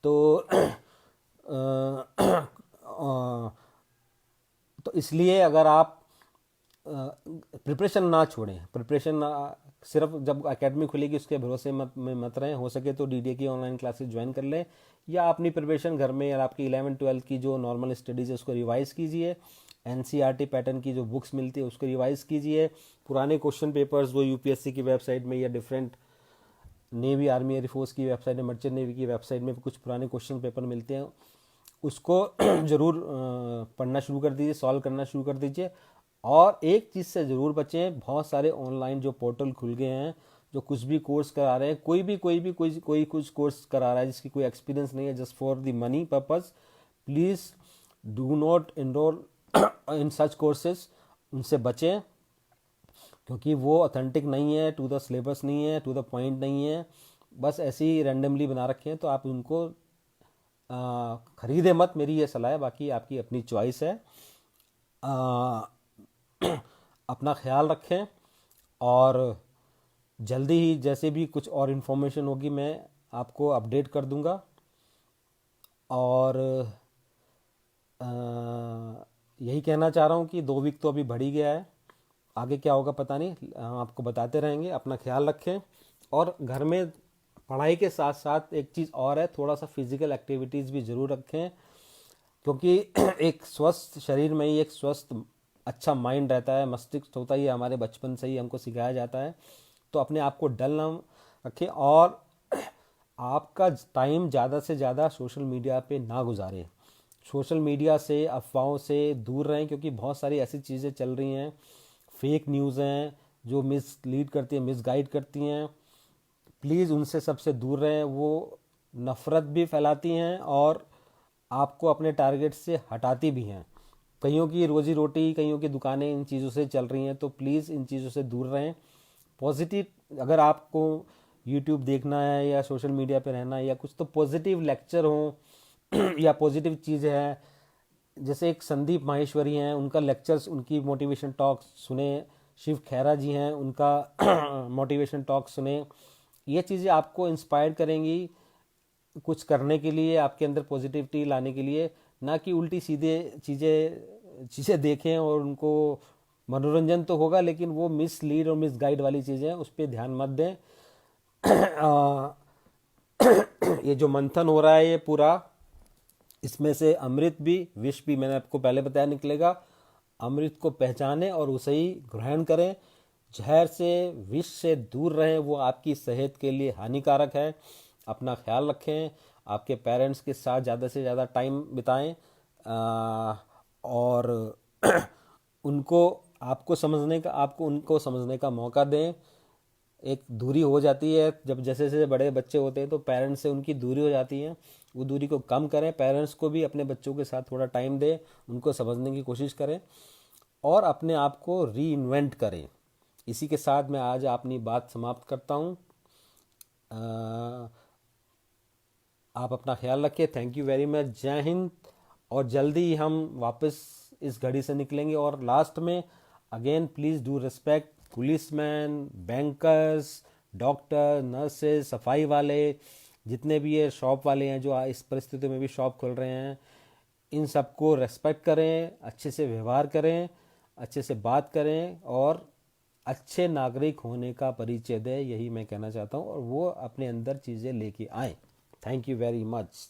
तो तो इसलिए अगर आप प्रिपरेशन ना छोड़ें, प्रिपरेशन सिर्फ जब एकेडमी खुलेगी उसके भरोसे मत रहें। हो सके तो डीडीए की ऑनलाइन क्लासेस ज्वाइन कर लें, या अपनी प्रिपरेशन घर में, या आपकी 11th-12th की जो नॉर्मल स्टडीज़ है उसको रिवाइज़ कीजिए। एनसीईआरटी पैटर्न की जो बुक्स मिलती है उसको रिवाइज़ कीजिए। पुराने क्वेश्चन पेपर्स वो यूपीएससी की वेबसाइट में या डिफरेंट नेवी, आर्मी, एयरफोर्स की वेबसाइट में, मर्चेंट नेवी की वेबसाइट में कुछ पुराने क्वेश्चन पेपर मिलते हैं, उसको ज़रूर पढ़ना शुरू कर दीजिए, सॉल्व करना शुरू कर दीजिए। और एक चीज़ से ज़रूर बचें, बहुत सारे ऑनलाइन जो पोर्टल खुल गए हैं जो कुछ भी कोर्स करा रहे हैं, कोई कुछ कोर्स करा रहा है जिसकी कोई एक्सपीरियंस नहीं है, just for the money purpose, please do not enroll in such courses. उनसे बचें, क्योंकि वो ऑथेंटिक नहीं है, टू द सिलेबस नहीं है, टू द पॉइंट नहीं है, बस ऐसे ही रैंडमली बना रखे हैं। तो आप उनको खरीदे मत, मेरी ये सलाह है, बाकी आपकी अपनी चॉइस है। आ, अपना ख्याल रखें, और जल्दी ही जैसे भी कुछ और इन्फॉर्मेशन होगी मैं आपको अपडेट कर दूंगा। और आ, यही कहना चाह रहा हूँ कि 2 वीक तो अभी बढ़ ही गया है, आगे क्या होगा पता नहीं, हम आपको बताते रहेंगे। अपना ख्याल रखें, और घर में पढ़ाई के साथ साथ एक चीज़ और है, थोड़ा सा फिजिकल एक्टिविटीज़ भी ज़रूर रखें, क्योंकि एक स्वस्थ शरीर में ही एक स्वस्थ अच्छा माइंड रहता है, मस्तिष्क होता ही है, हमारे बचपन से ही हमको सिखाया जाता है। तो अपने आप को डल ना रखें, और आपका टाइम ज़्यादा से ज़्यादा सोशल मीडिया पे ना गुजारें। सोशल मीडिया से, अफवाहों से दूर रहें, क्योंकि बहुत सारी ऐसी चीज़ें चल रही हैं, फेक न्यूज़ हैं जो मिसलीड करती हैं, मिसगाइड करती हैं। प्लीज़ उनसे सबसे दूर रहें, वो नफ़रत भी फैलाती हैं और आपको अपने टारगेट से हटाती भी हैं। कईयों की रोजी रोटी, कईयों की दुकानें इन चीज़ों से चल रही हैं, तो प्लीज़ इन चीज़ों से दूर रहें। पॉजिटिव, अगर आपको यूट्यूब देखना है या सोशल मीडिया पे रहना है या कुछ, तो पॉजिटिव लेक्चर हो या पॉजिटिव चीज़ है, जैसे एक संदीप माहेश्वरी हैं, उनका लेक्चर्स, उनकी मोटिवेशन टॉक सुने। शिव खैरा जी हैं, उनका मोटिवेशन टॉक सुने। ये चीज़ें आपको इंस्पायर करेंगी कुछ करने के लिए, आपके अंदर पॉजिटिविटी लाने के लिए, ना कि उल्टी सीधे चीज़ें चीज़ें देखें और उनको मनोरंजन तो होगा लेकिन वो मिसलीड और मिसगाइड वाली चीज़ें हैं, उस पर ध्यान मत दें। ये जो मंथन हो रहा है ये पूरा, इसमें से अमृत भी विष भी, मैंने आपको पहले बताया, निकलेगा। अमृत को पहचानें और उसे ही ग्रहण करें। जहर से, विष से दूर रहें, वो आपकी सेहत के लिए हानिकारक है। अपना ख्याल रखें, आपके पेरेंट्स के साथ ज़्यादा से ज़्यादा टाइम बिताएं, और उनको आपको उनको समझने का मौका दें। एक दूरी हो जाती है जब जैसे जैसे बड़े बच्चे होते हैं तो पेरेंट्स से उनकी दूरी हो जाती है, वो दूरी को कम करें। पेरेंट्स को भी अपने बच्चों के साथ थोड़ा टाइम दें, उनको समझने की कोशिश करें, और अपने आप को री इन्वेंट करें। इसी के साथ मैं आज अपनी बात समाप्त करता हूँ। आप अपना ख्याल रखिए। Thank you very much. जय हिंद। और जल्दी ही हम वापस इस घड़ी से निकलेंगे। और लास्ट में again, please do respect policeman, bankers, doctor, nurses, सफाई वाले, जितने भी ये शॉप वाले हैं जो इस परिस्थिति में भी शॉप खोल रहे हैं, इन सबको रेस्पेक्ट करें, अच्छे से व्यवहार करें, अच्छे से बात करें, और अच्छे नागरिक होने का परिचय दें। यही मैं कहना चाहता हूँ, और वो अपने अंदर चीज़ें लेके आएँ। Thank you very much.